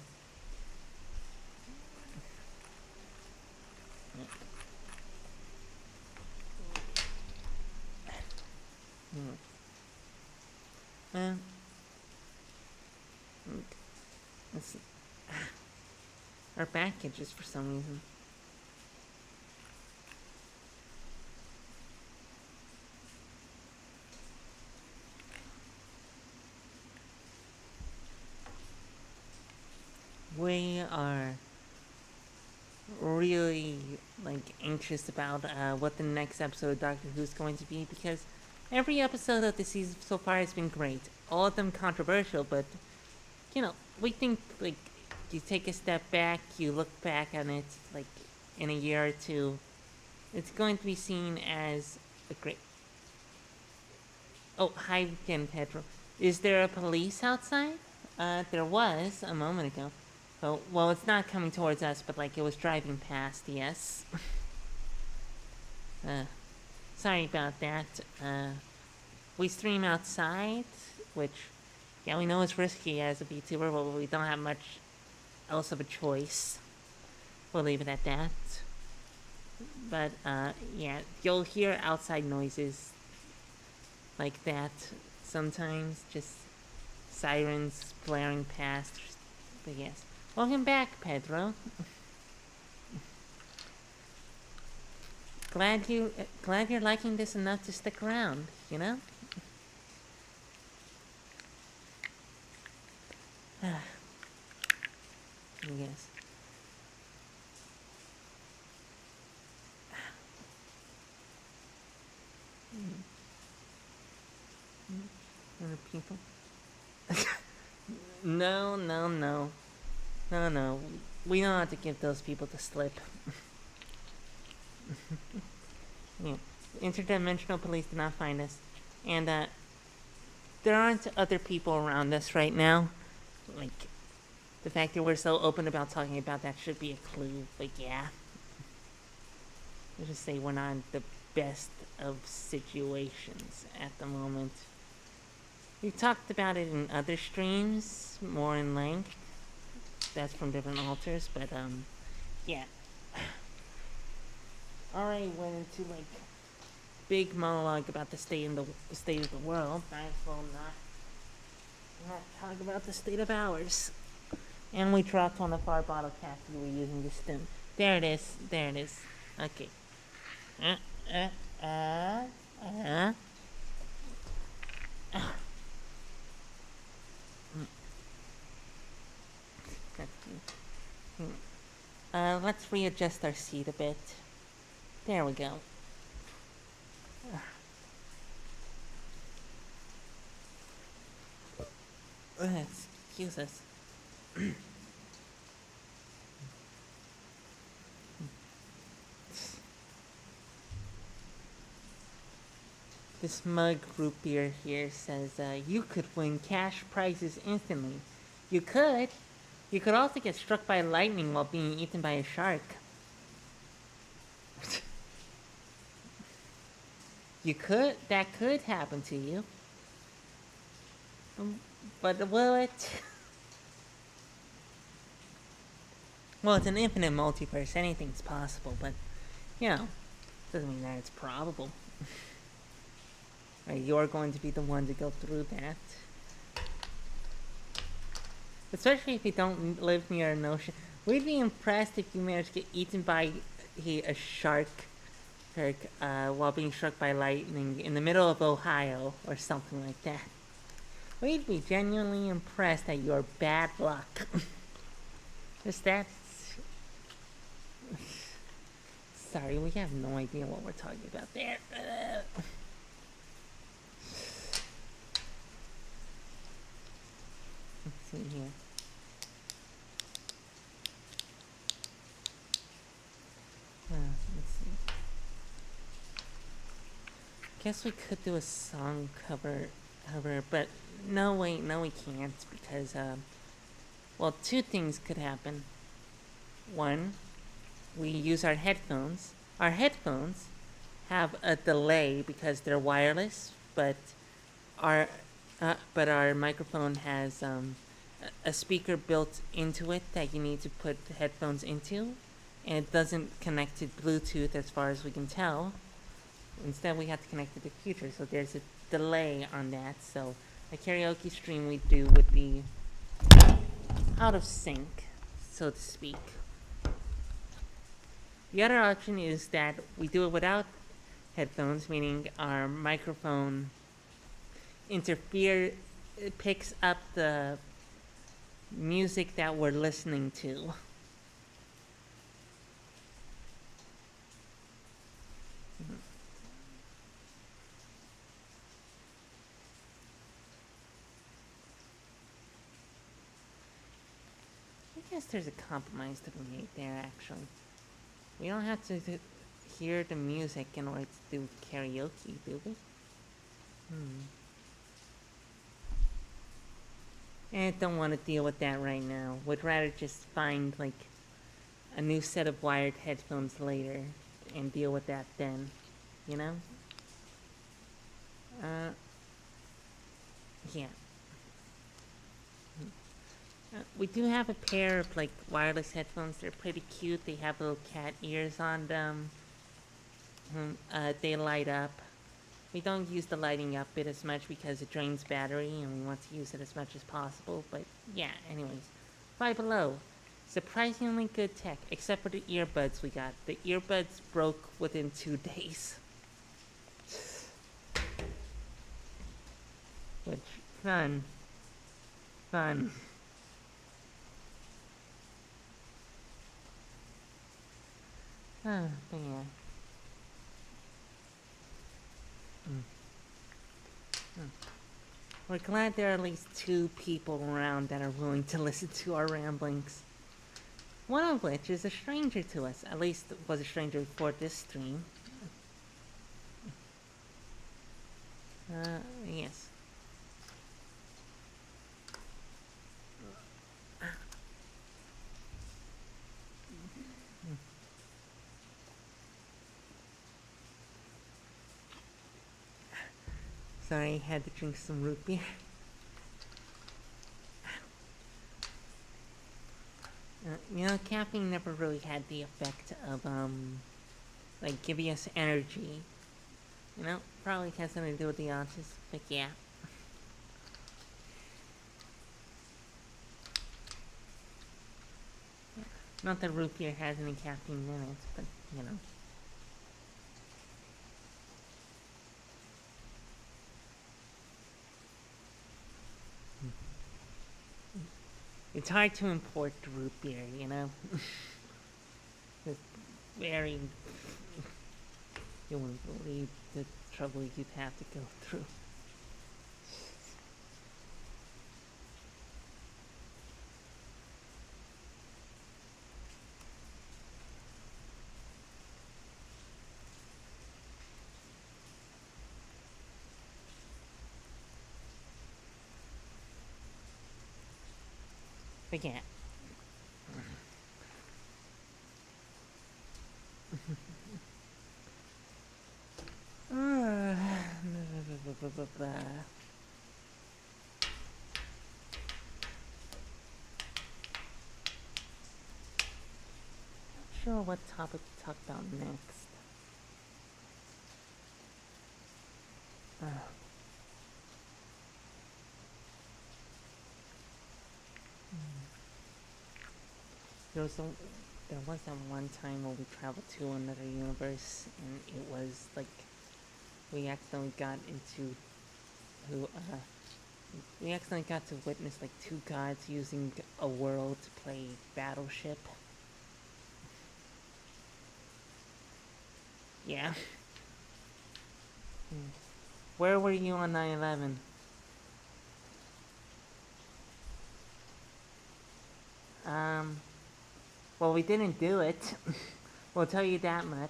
see. Our packages for some reason. We are really, like, anxious about what the next episode of Doctor Who is going to be, because every episode of the season so far has been great. All of them controversial, but we think, like, you take a step back, you look back on it, like, in a year or two, it's going to be seen as a great... Oh, hi again, Pedro. Is there a police outside? There was a moment ago. Oh, well, it's not coming towards us, but, like, it was driving past, yes. Sorry about that. We stream outside, which, yeah, we know it's risky as a VTuber, but we don't have much else of a choice. We'll leave it at that. But, yeah, you'll hear outside noises like that sometimes, just sirens blaring past. But yes, welcome back, Pedro. glad you're liking this enough to stick around, you know? Yes. Other people? No. No. We don't have to give those people the slip. Yeah. Interdimensional police did not find us. And, there aren't other people around us right now. Like, the fact that we're so open about talking about that should be a clue, but yeah. Let's just say we're not in the best of situations at the moment. We've talked about it in other streams, more in length. That's from different altars, but, yeah. Already went into, like, big monologue about the state of the world. Might as well not talk about the state of ours. And we dropped one of our bottle caps we were using to stem. There it is. Okay. Let's readjust our seat a bit. There we go. Excuse us. This mug root beer here says, you could win cash prizes instantly. You could. You could also get struck by lightning while being eaten by a shark. That could happen to you. But will it? Well, it's an infinite multiverse. Anything's possible, but, doesn't mean that it's probable. You're going to be the one to go through that. Especially if you don't live near an ocean. We'd be impressed if you managed to get eaten by a shark while being struck by lightning in the middle of Ohio or something like that. We'd be genuinely impressed at your bad luck. Just that. Sorry, we have no idea what we're talking about there. Let's see here. Let's see. Guess we could do a song cover, but no, we can't, because, well, two things could happen. One, we use our headphones. Our headphones have a delay because they're wireless, but our microphone has a speaker built into it that you need to put the headphones into, and it doesn't connect to Bluetooth as far as we can tell. Instead, we have to connect to the computer, so there's a delay on that. So the karaoke stream we do would be out of sync, so to speak. The other option is that we do it without headphones, meaning our microphone picks up the music that we're listening to. guess there's a compromise to be made there, actually. We don't have to hear the music in order to do karaoke, do we? I don't want to deal with that right now. Would rather just find, like, a new set of wired headphones later and deal with that then, you know? Yeah. We do have a pair of, like, wireless headphones. They're pretty cute. They have little cat ears on them. They light up. We don't use the lighting up bit as much because it drains battery and we want to use it as much as possible. But yeah, anyways. Five Below. Surprisingly good tech, except for the earbuds we got. The earbuds broke within 2 days. Which, fun. Fun. But yeah. We're glad there are at least 2 people around that are willing to listen to our ramblings. One of which is a stranger to us. At least was a stranger before this stream. Yes. Sorry, I had to drink some root beer. Caffeine never really had the effect of, like, giving us energy. Probably has something to do with the autism, but yeah. Not that root beer has any caffeine in it, but, It's hard to import root beer, It's very... You wouldn't believe the trouble you'd have to go through. But yeah. Not sure what topic to talk about next. There was that one time when we traveled to another universe, and it was like we accidentally got to witness like 2 gods using a world to play Battleship. Yeah. Where were you on 9/11? Well, we didn't do it. We'll tell you that much.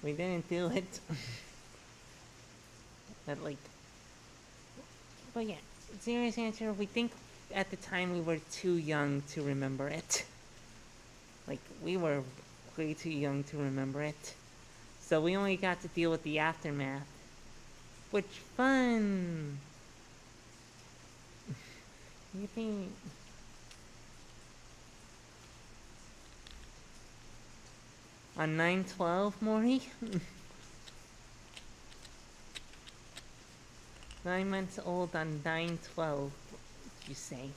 We didn't do it. But yeah, serious answer, we think at the time we were too young to remember it. Like, we were way too young to remember it. So we only got to deal with the aftermath. Which, fun! Yippee. On 9/12, Maury? 9 months old on 9/12, you say.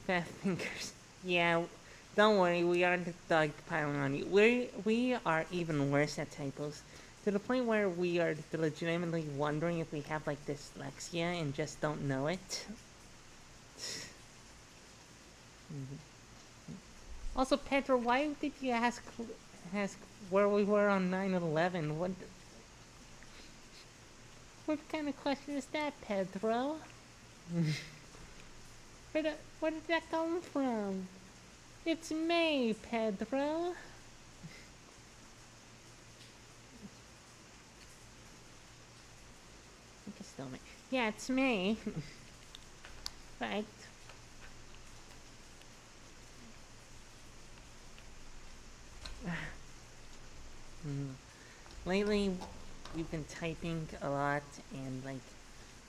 Fat fingers. Yeah, don't worry, we aren't piling on you. We are even worse at typos. To the point where we are legitimately wondering if we have, like, dyslexia and just don't know it. Also, Pedro, why did you ask where we were on 9/11? What? What kind of question is that, Pedro? Where did that come from? It's May, Pedro. I think it's still May. Yeah, it's May. Right. Lately, we've been typing a lot, and like,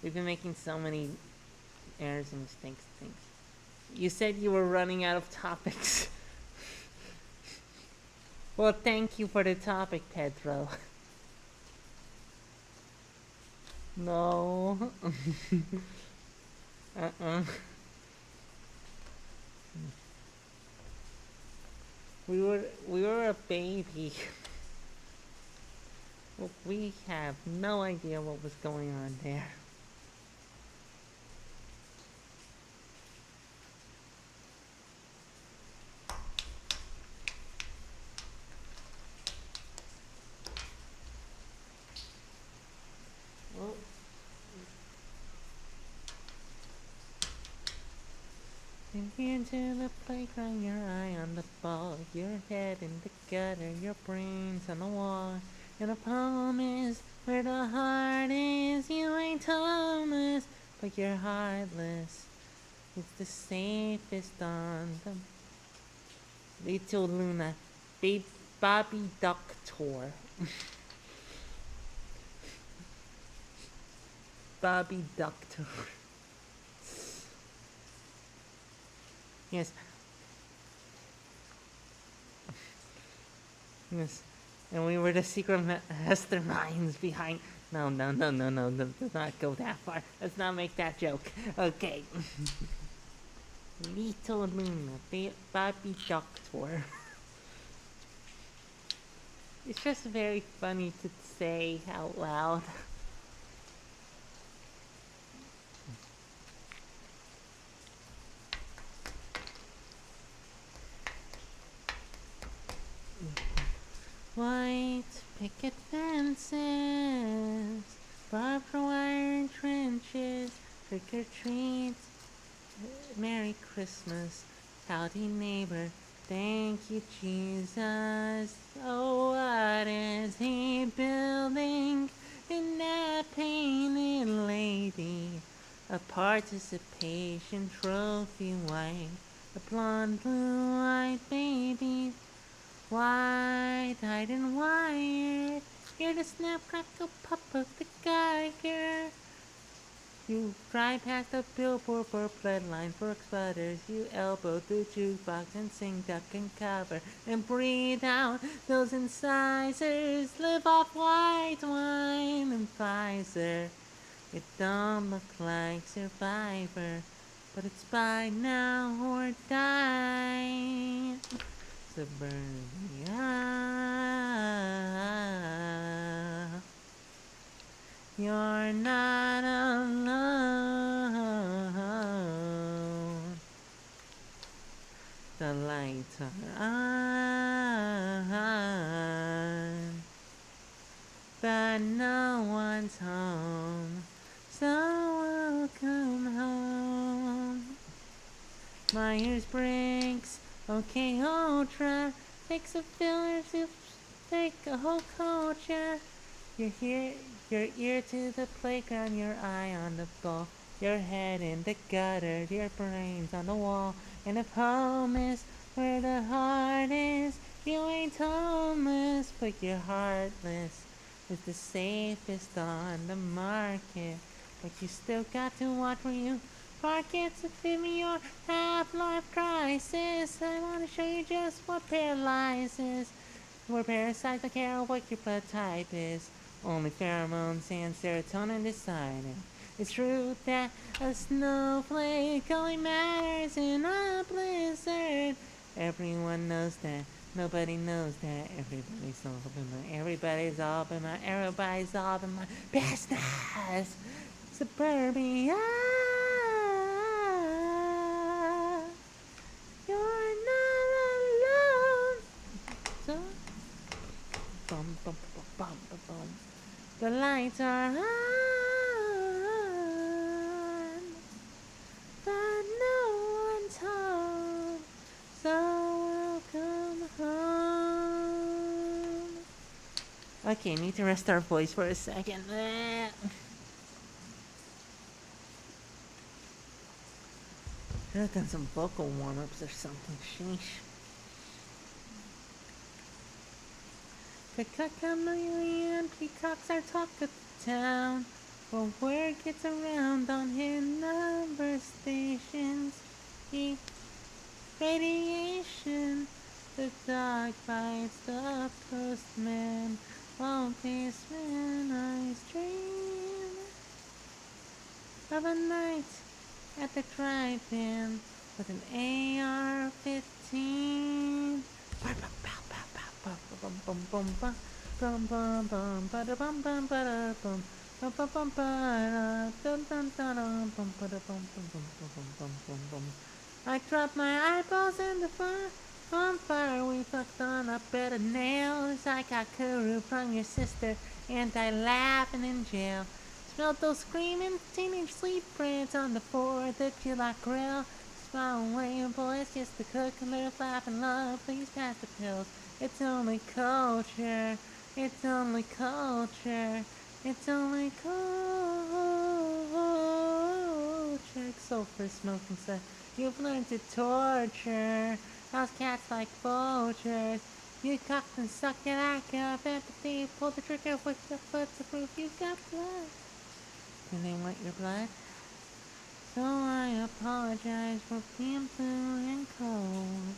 we've been making so many errors and mistakes and things. You said you were running out of topics. Well, thank you for the topic, Pedro. No. uh-uh. We were a baby. We have no idea what was going on there. Well, into the playground, your eye on the ball, your head in the gutter, your brains on the wall. And the poem is where the heart is. You ain't Thomas, but you're heartless. It's the safest on the Little Luna, Bobby Duck Tour. Bobby Duck Tour. Yes. Yes. And we were the secret masterminds behind. No, let's not go that far. Let's not make that joke. Okay. Little Luna, Bobby Duck Tour. It's just very funny to say out loud. White picket fences, barbed wire trenches, trick or treat, Merry Christmas, howdy neighbor, thank you Jesus. Oh, what is he building in that painted lady? A participation trophy white, a blonde blue-eyed baby. Wide-eyed and wired, you're the snap crackle pup of the Geiger. You drive past the billboard for bloodline for sputters. You elbow the jukebox and sing duck and cover and breathe out those incisors. Live off white wine and Pfizer. It don't look like Survivor, but it's buy now or die. Suburbia. You're not alone. The lights are on, but no one's home. So welcome home. Myers-Briggs. Okay, Ultra, takes a filler to take a whole culture. Your ear to the playground, your eye on the ball, your head in the gutter, your brains on the wall. And if home is where the heart is, you ain't homeless, but you're heartless. It's the safest on the market, but you still got to watch where you park. It's a your half-life crisis. I want to show you just what paralyzes. We're parasites, don't care what your blood type is. Only pheromones and serotonin decide it. It's true that a snowflake only matters in a blizzard. Everyone knows that. Nobody knows that. Everybody's all in my. Everybody's all in my. Everybody's all in my business. Suburbia. You're not alone. So, bum, bum, bum, bum, bum, bum. The lights are on. Okay, need to rest our voice for a second. Should have done some vocal warm-ups or something. Sheesh. Chameleon peacocks are talk of the town. But word gets around on hidden number stations. Radiation. The dog bites the postman. Oh, basement eyes dream of a night at the drive-in with an AR-15. I dropped my eyeballs in the fire. On fire, we fucked on a bed of nails. I got Kuru from your sister, and I laughing in jail. Smelled those screaming teenage sleepers on the 4th of July grill. Smile away, boys, just the cook, a little laugh and love. Please pass the pills. It's only culture. It's only culture. It's only culture. Sulfur smoking stuff. You've learned to torture house cats like vultures. You cocked and sucked it like of empathy. Pull the trigger with the foot to prove you got blood. Do they want your blood? So I apologize for being blue and cold.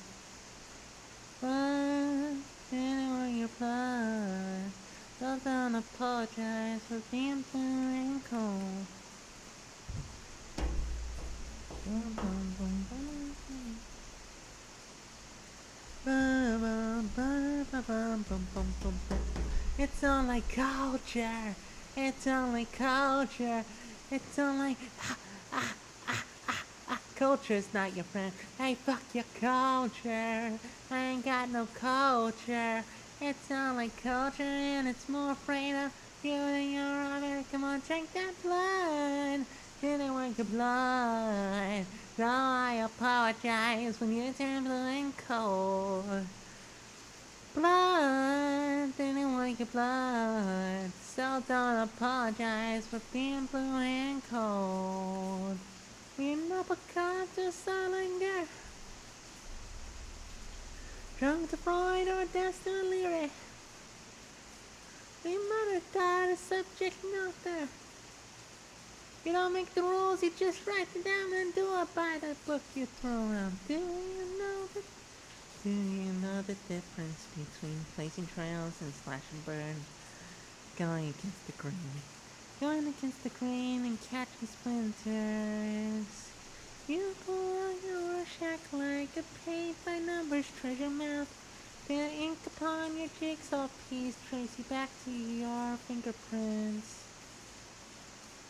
But they don't want your blood. So don't apologize for being blue and cold. Boom, boom, boom, boom, boom. It's only culture. It's only culture. It's only culture's not your friend. Hey, fuck your culture. I ain't got no culture. It's only culture and it's more afraid of you than your other. Come on, drink that blood. Didn't want your blood. So I apologize when you turn blue and cold. Blood, didn't want your blood. So don't apologize for being blue and cold. We know because you're silent girl. Drunk to Freud or death to Leary. We murder died a subject not there. You don't make the rules, you just write them down and do it by the book you throw around. Do you know the difference between blazing trails and slash and burn? Going against the grain. Going against the grain and catching splinters. You pull out your Rorschach like a paint by numbers treasure map. The ink upon your jigsaw piece trace you back to your fingerprints.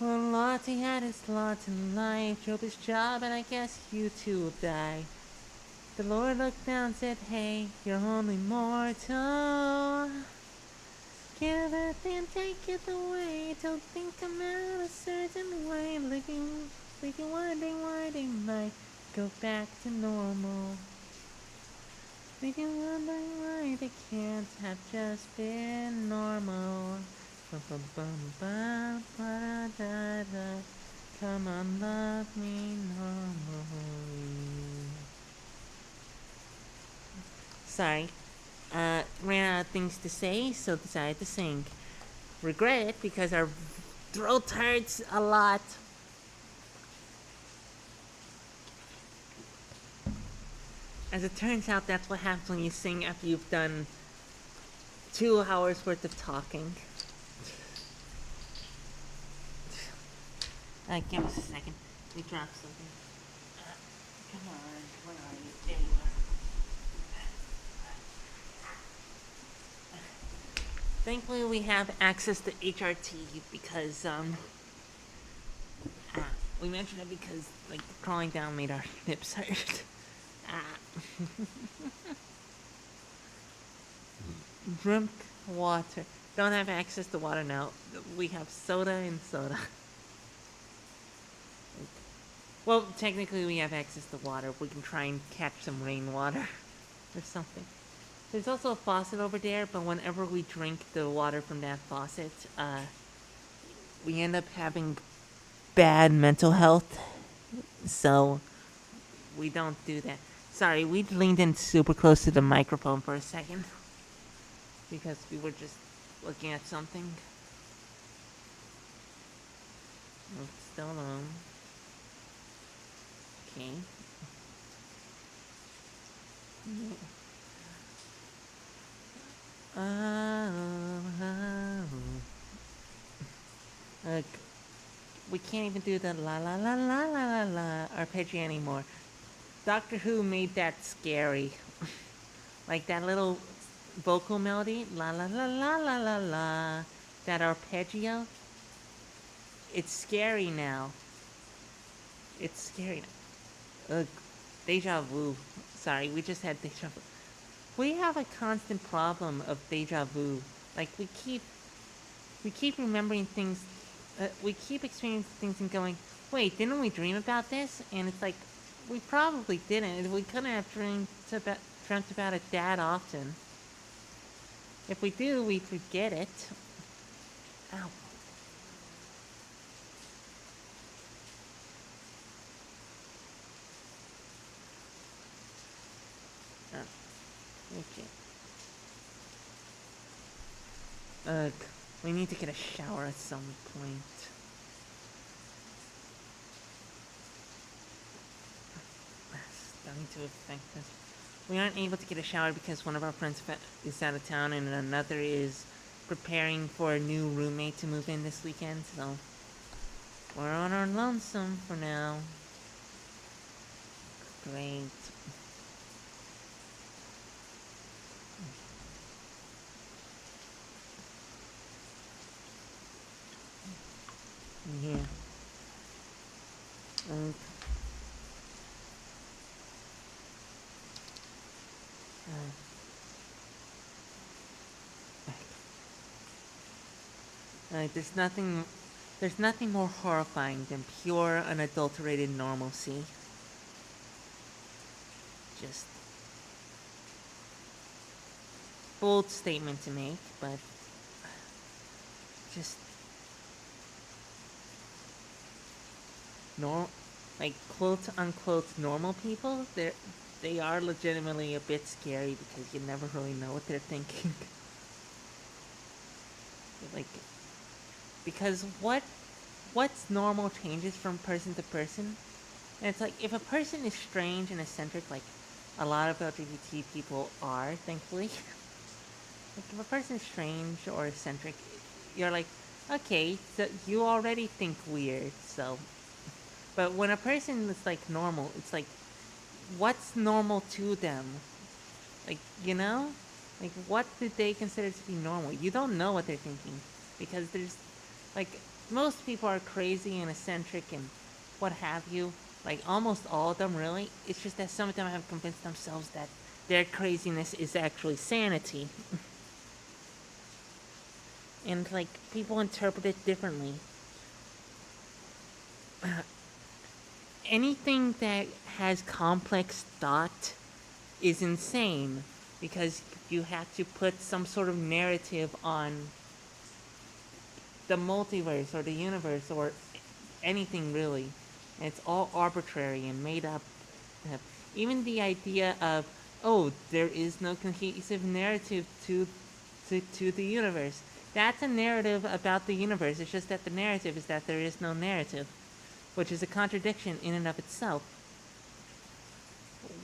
Well, Lottie had his lot in life, drove his job, and I guess you too will die. The Lord looked down and said, hey, you're only mortal. Give it and take it away. Don't think I'm out a certain way. Living wondering why they might go back to normal. Living wondering why they can't have just been normal. Come on, love me normally. Sorry. Ran out of things to say, so decided to sing. Regret it because our throat hurts a lot. As it turns out, that's what happens when you sing after you've done 2 hours worth of talking. Give us a second. We dropped something. Come on, where are you? There you are. Thankfully, we have access to HRT because, we mentioned it because, like, crawling down made our hips hurt. Drink water. Don't have access to water now. We have soda and soda. Well, technically we have access to water. We can try and catch some rainwater or something. There's also a faucet over there, but whenever we drink the water from that faucet, we end up having bad mental health. So we don't do that. Sorry, we leaned in super close to the microphone for a second because we were just looking at something. It's still alone. Okay. Uh, we can't even do the la la la la la la la arpeggio anymore. Doctor Who made that scary. Like that little vocal melody, la la la la la la la, that arpeggio. It's scary now. It's scary now. Deja vu. Sorry, we just had deja vu. We have a constant problem of deja vu. Like we keep remembering things. We keep experiencing things and going, wait, didn't we dream about this? And it's like, we probably didn't. We couldn't have dreamt about it that often. If we do, we forget it. Ow. Oh, okay. Ugh. We need to get a shower at some point. Starting to affect us. We aren't able to get a shower because one of our friends is out of town and another is preparing for a new roommate to move in this weekend, so we're on our lonesome for now. Great. Yeah. There's nothing more horrifying than pure, unadulterated normalcy. Just bold statement to make, but just like quote unquote normal people. They are legitimately a bit scary because you never really know what they're thinking. Like, because what's normal changes from person to person. And it's like, if a person is strange and eccentric, like a lot of LGBT people are, thankfully. Like, if a person is strange or eccentric, you're like, okay, so you already think weird, so. But when a person is like normal, it's like, what's normal to them? Like, you know? Like, what did they consider to be normal? You don't know what they're thinking. Because there's, like, most people are crazy and eccentric and what have you. Like, almost all of them, really. It's just that some of them have convinced themselves that their craziness is actually sanity. And, like, people interpret it differently. Anything that has complex thought is insane because you have to put some sort of narrative on the multiverse or the universe or anything really. And it's all arbitrary and made up. Even the idea of, oh, there is no cohesive narrative to the universe. That's a narrative about the universe. It's just that the narrative is that there is no narrative, which is a contradiction in and of itself.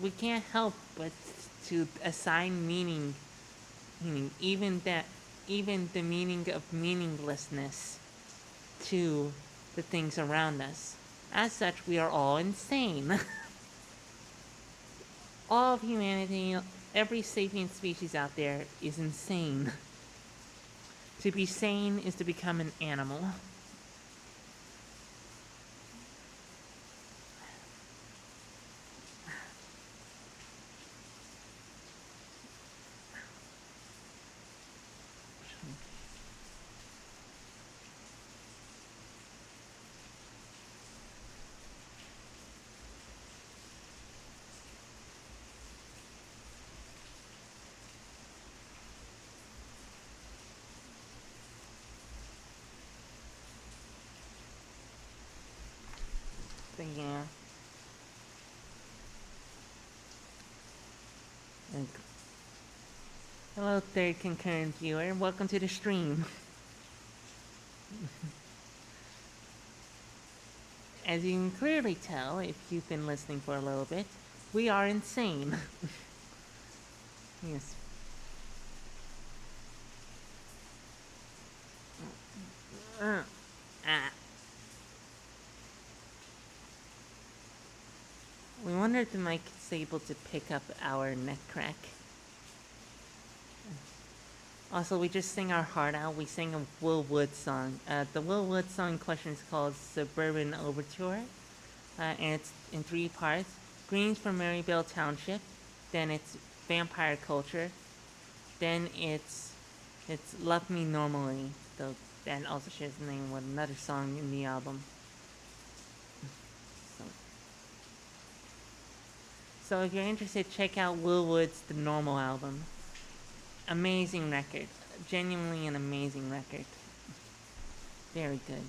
We can't help but to assign meaning, even the meaning of meaninglessness to the things around us. As such, we are all insane. All of humanity, every sapient species out there is insane. To be sane is to become an animal. Like, hello, third concurrent viewer. Welcome to the stream. As you can clearly tell, if you've been listening for a little bit, we are insane. Yes. Ah. We wonder if the mic is able to pick up our neck crack. Also, we just sing our heart out. We sing a Will Wood song. The Will Wood song in question is called Suburban Overture. And it's in 3 parts. Greens from Maryville Township. Then it's Vampire Culture. Then it's Love Me Normally. Though that also shares the name with another song in the album. So if you're interested, check out Will Wood's The Normal album. Amazing record. Genuinely an amazing record. Very good.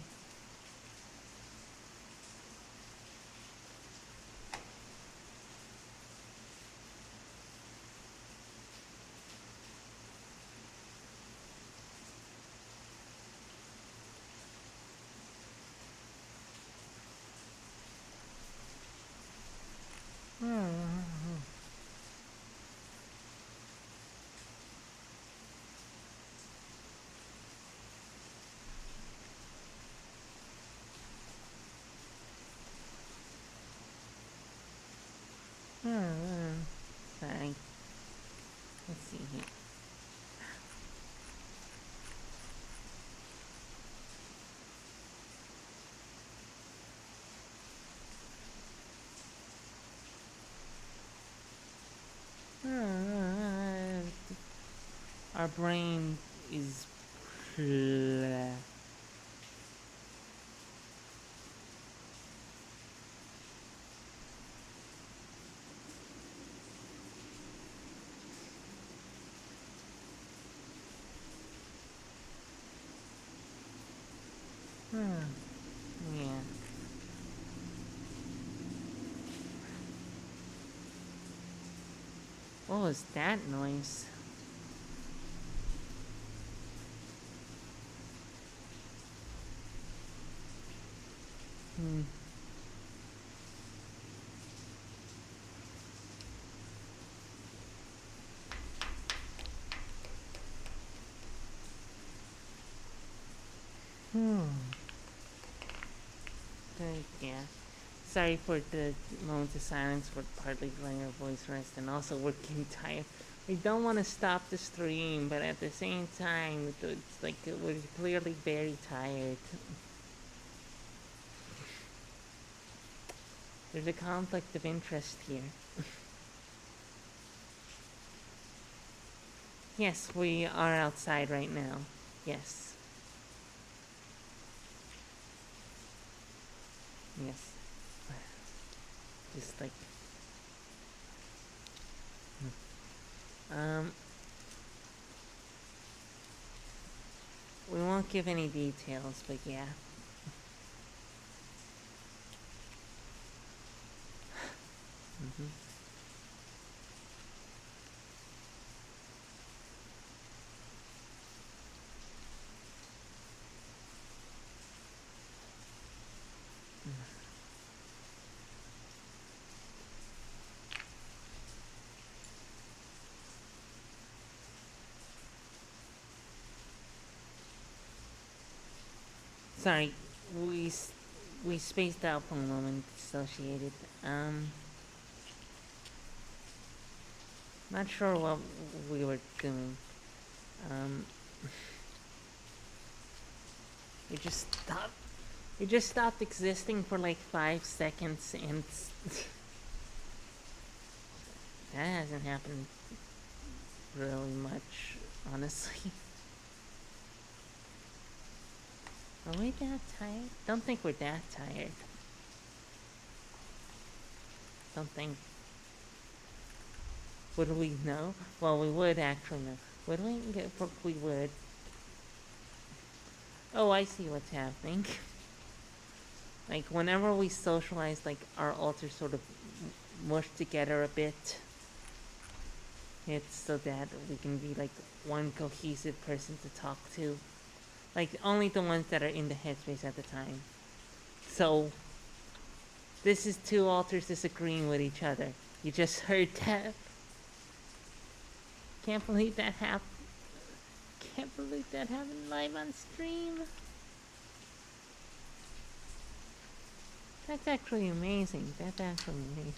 Sorry. Let's see here. Our brain is yeah. What was that noise? Yeah. Sorry for the moments of silence. We're partly letting our voice rest and also we're getting tired. We don't want to stop the stream, but at the same time, it's like we're clearly very tired. There's a conflict of interest here. Yes, we are outside right now. Yes. Yes. Just like... We won't give any details, but yeah. Sorry, we spaced out for a moment, associated. Not sure what we were doing. We just stopped. We just stopped existing for like 5 seconds, and that hasn't happened really much, honestly. Are we that tired? Don't think we're that tired. Don't think. Would we know? Well, we would actually know. Would we? We would. Oh, I see what's happening. Like, whenever we socialize, like, our altars sort of mush together a bit. it so that we can be like one cohesive person to talk to. Like only the ones that are in the headspace at the time. So this is two alters disagreeing with each other. You just heard that. Can't believe that happened. Can't believe that happened live on stream. That's actually amazing. That's actually amazing.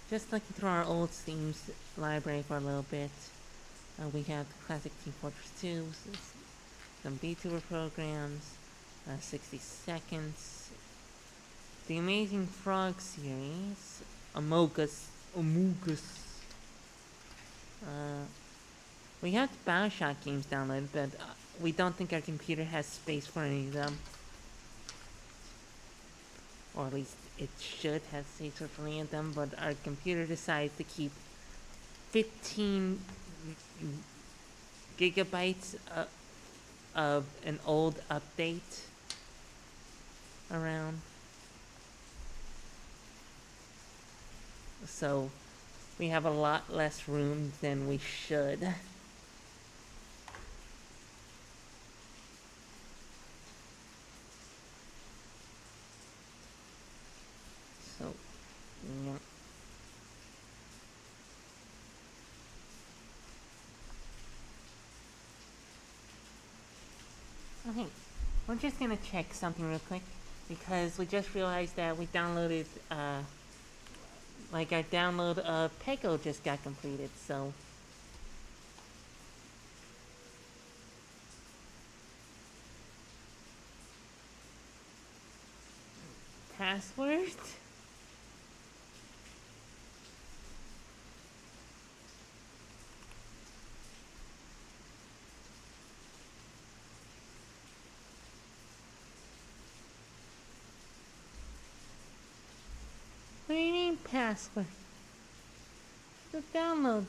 Just looking through our old Steam's library for a little bit. We have classic Team Fortress 2, some VTuber programs, 60 Seconds, the Amazing Frog series, Amogus. We have the Bioshock games downloaded, but we don't think our computer has space for any of them. Or at least it should have space for any of them, but our computer decides to keep 15 gigabytes of an old update around. So we have a lot less room than we should. So, yeah. Okay, we're just gonna check something real quick because we just realized that we downloaded, like our download of Pego just got completed, so. Password? What do you mean password? The download.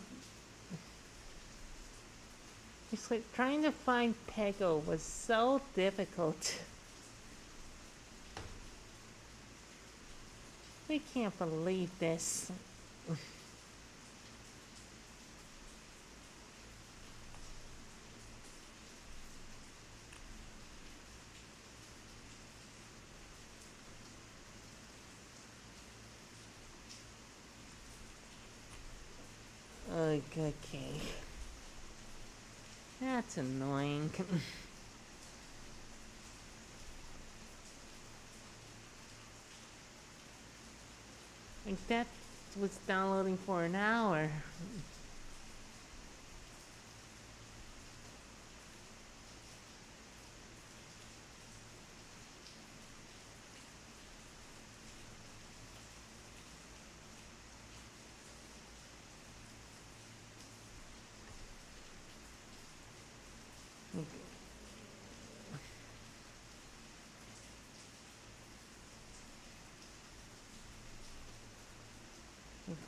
It's like trying to find Pego was so difficult. We can't believe this. Okay. That's annoying. Like that was downloading for an hour.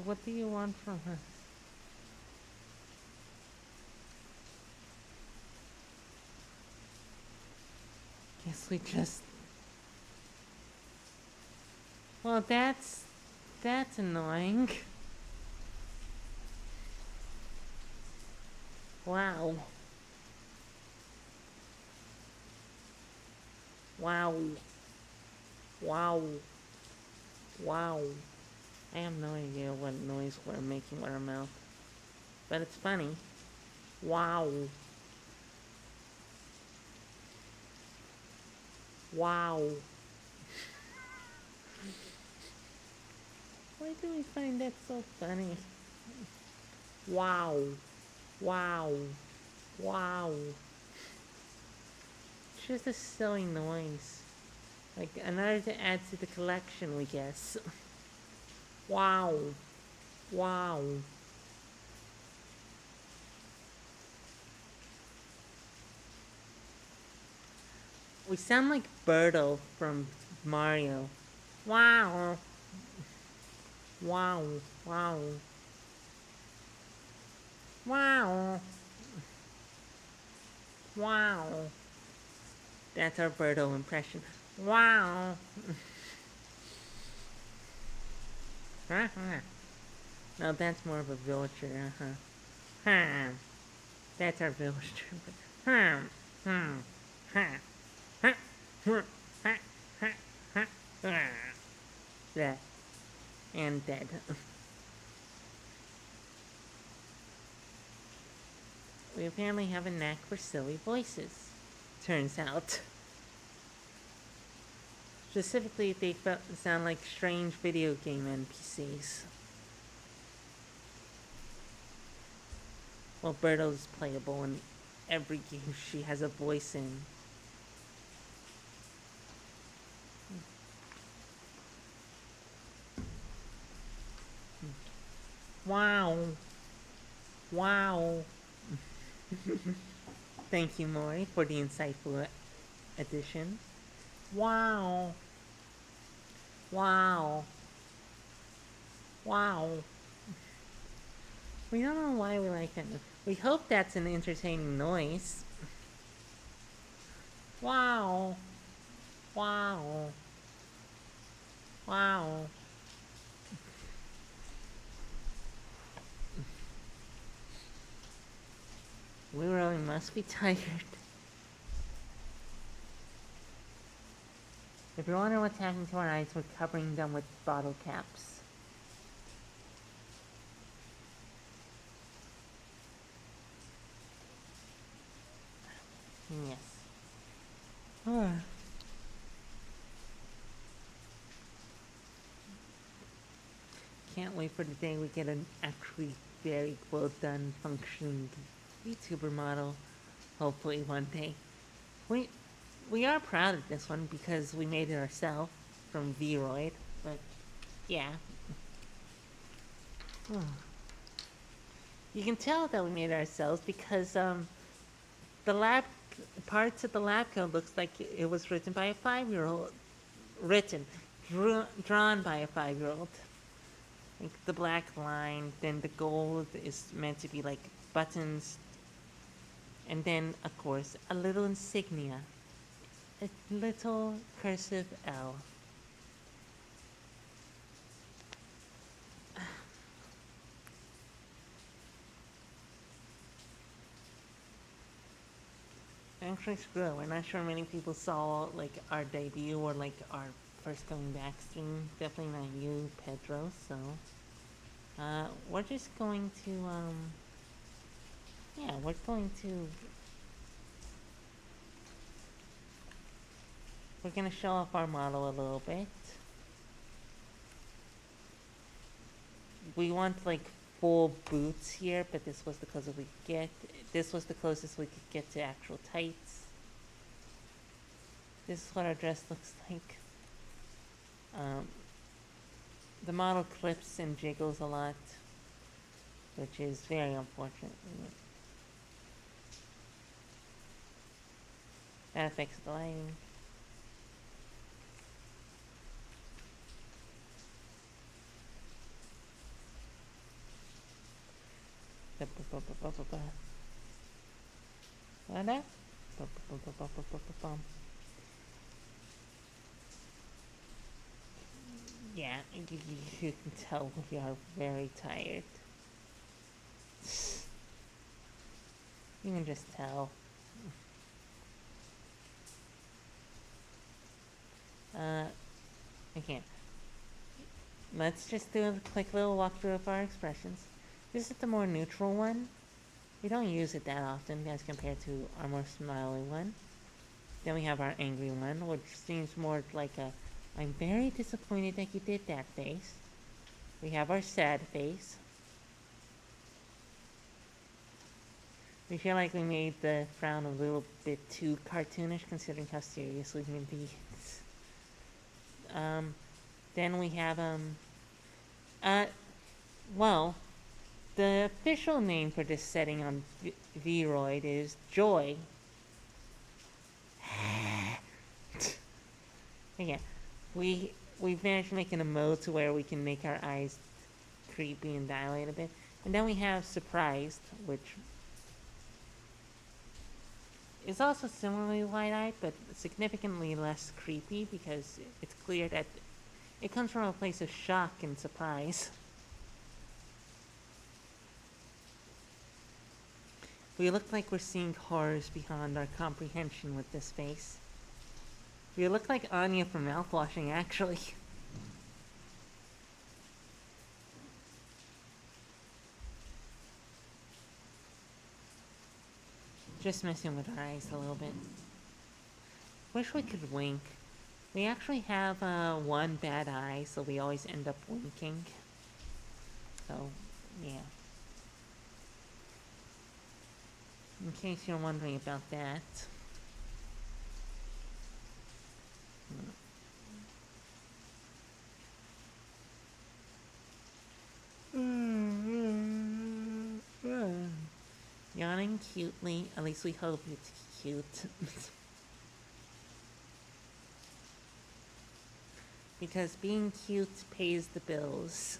What do you want from her? Guess we just... Well, that's annoying. Wow. Wow. Wow. Wow. I have no idea what noise we're making with our mouth. But it's funny. Wow. Wow. Why do we find that so funny? Wow. Wow. Wow. It's just a silly noise. Like another to add to the collection, we guess. Wow. Wow. We sound like Birdo from Mario. Wow. Wow, wow, wow, wow. That's our Birdo impression. Wow. No, that's more of a villager. Hmm. That's our villager. Hmm. Hmm. Hmm. Hmm. Hmm. Hmm. Hmm. Hmm. Yeah. And dead. We apparently have a knack for silly voices. Turns out. Specifically, they sound like strange video game NPCs. Well, Birdo's playable in every game she has a voice in. Wow. Wow. Thank you, Maury, for the insightful addition. Wow. Wow. Wow. We don't know why we like it. We hope that's an entertaining noise. Wow. Wow. Wow. We really must be tired. If you're wondering what's happening to our eyes, we're covering them with bottle caps. Yes. Can't wait for the day we get an actually very well done functioning YouTuber model. Hopefully one day. We we are proud of this one because we made it ourselves from Vroid, but yeah. You can tell that we made it ourselves because the lab parts of the lab code looks like it was written by a 5-year-old. Written, drawn by a 5-year-old. Like the black line, then the gold is meant to be like buttons, and then of course a little insignia, a little cursive L. Actually, screw it. We're not sure many people saw like our debut or like our first coming back stream. Definitely not you, Pedro. So, we're just going to yeah, we're going to we're gonna show off our model a little bit. We want like full boots here, but this was the closest we could get. This was the closest we could get to actual tights. This is what our dress looks like. The model clips and jiggles a lot, which is very unfortunate. That affects the lighting. Yeah, you can tell we are very tired. You can just tell. Okay. Let's just do a quick little walkthrough of our expressions. This is the more neutral one. We don't use it that often as compared to our more smiley one. Then we have our angry one, which seems more like a I'm very disappointed that you did that face. We have our sad face. We feel like we made the frown a little bit too cartoonish considering how serious we can be. Then we have, well, the official name for this setting on Vroid is Joy. Again, we've managed to make an emote to where we can make our eyes creepy and dilate a bit. And then we have surprised, which is also similarly wide-eyed, but significantly less creepy because it's clear that it comes from a place of shock and surprise. We look like we're seeing horrors beyond our comprehension with this face. We look like Anya from mouthwashing, actually. Just messing with our eyes a little bit. Wish we could wink. We actually have one bad eye, so we always end up winking. So, yeah. In case you're wondering about that. Yawning cutely, at least we hope it's cute. Because being cute pays the bills.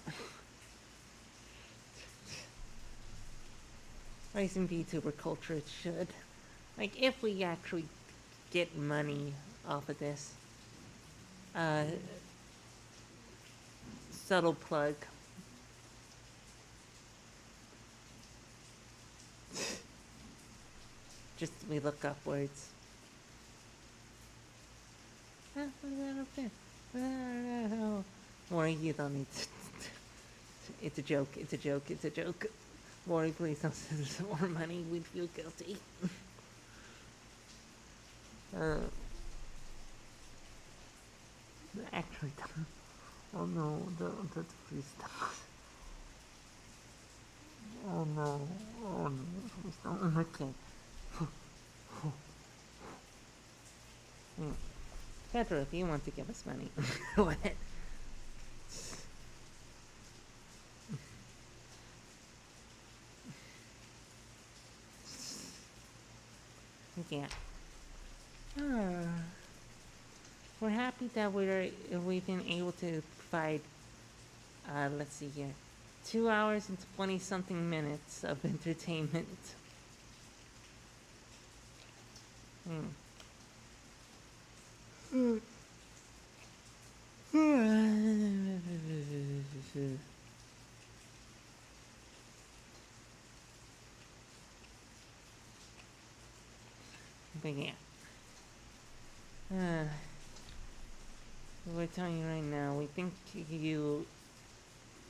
Rising VTuber culture, it should. Like, if we actually get money off of this. Subtle plug. Just we look upwards. What is that up there? Mori, you don't need to. It's a joke, it's a joke, it's a joke. Mori, please don't send us more money. We'd feel guilty. Actually, don't. Oh no, don't please don't. Oh no, please don't. Okay. Pedro, if you want to give us money, go ahead. Yeah. We're happy that we've been able to provide, let's see here, 2 hours and 20-something minutes of entertainment. But yeah. We're telling you right now, we think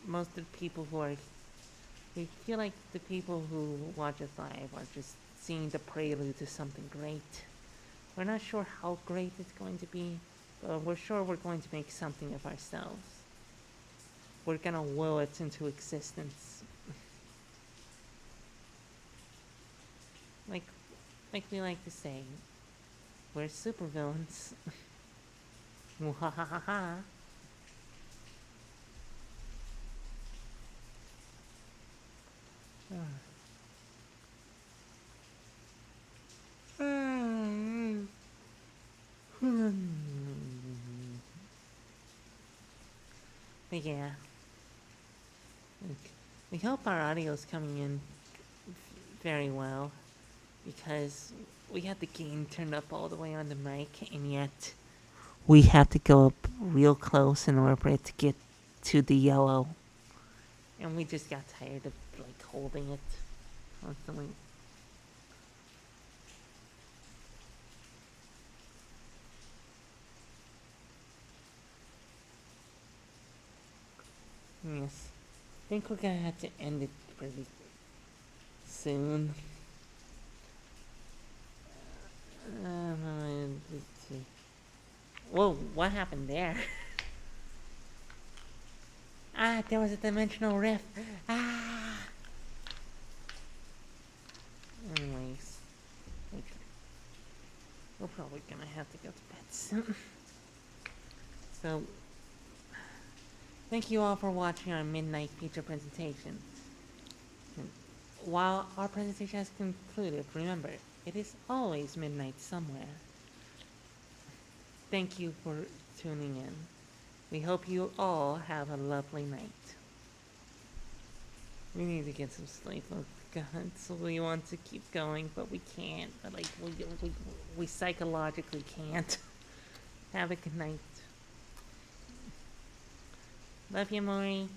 most of the people we feel like the people who watch us live are just seeing the prelude to something great. We're not sure how great it's going to be, but we're sure we're going to make something of ourselves. We're gonna will it into existence. Like we like to say, we're supervillains. Mwahaha. But yeah, we hope our audio's coming in very well, because we have the gain turned up all the way on the mic, and yet we have to go up real close in order for it to get to the yellow. And we just got tired of like holding it constantly. Yes. I think we're gonna have to end it pretty soon. Let's see. Whoa, what happened there? Ah, there was a dimensional rift. Ah! Anyways. We're probably gonna have to go to bed soon. So, thank you all for watching our midnight feature presentation. And while our presentation has concluded, remember, it is always midnight somewhere. Thank you for tuning in. We hope you all have a lovely night. We need to get some sleep. Oh God, so we want to keep going, but we can't. But like we psychologically can't. Have a good night. Love you, Maury.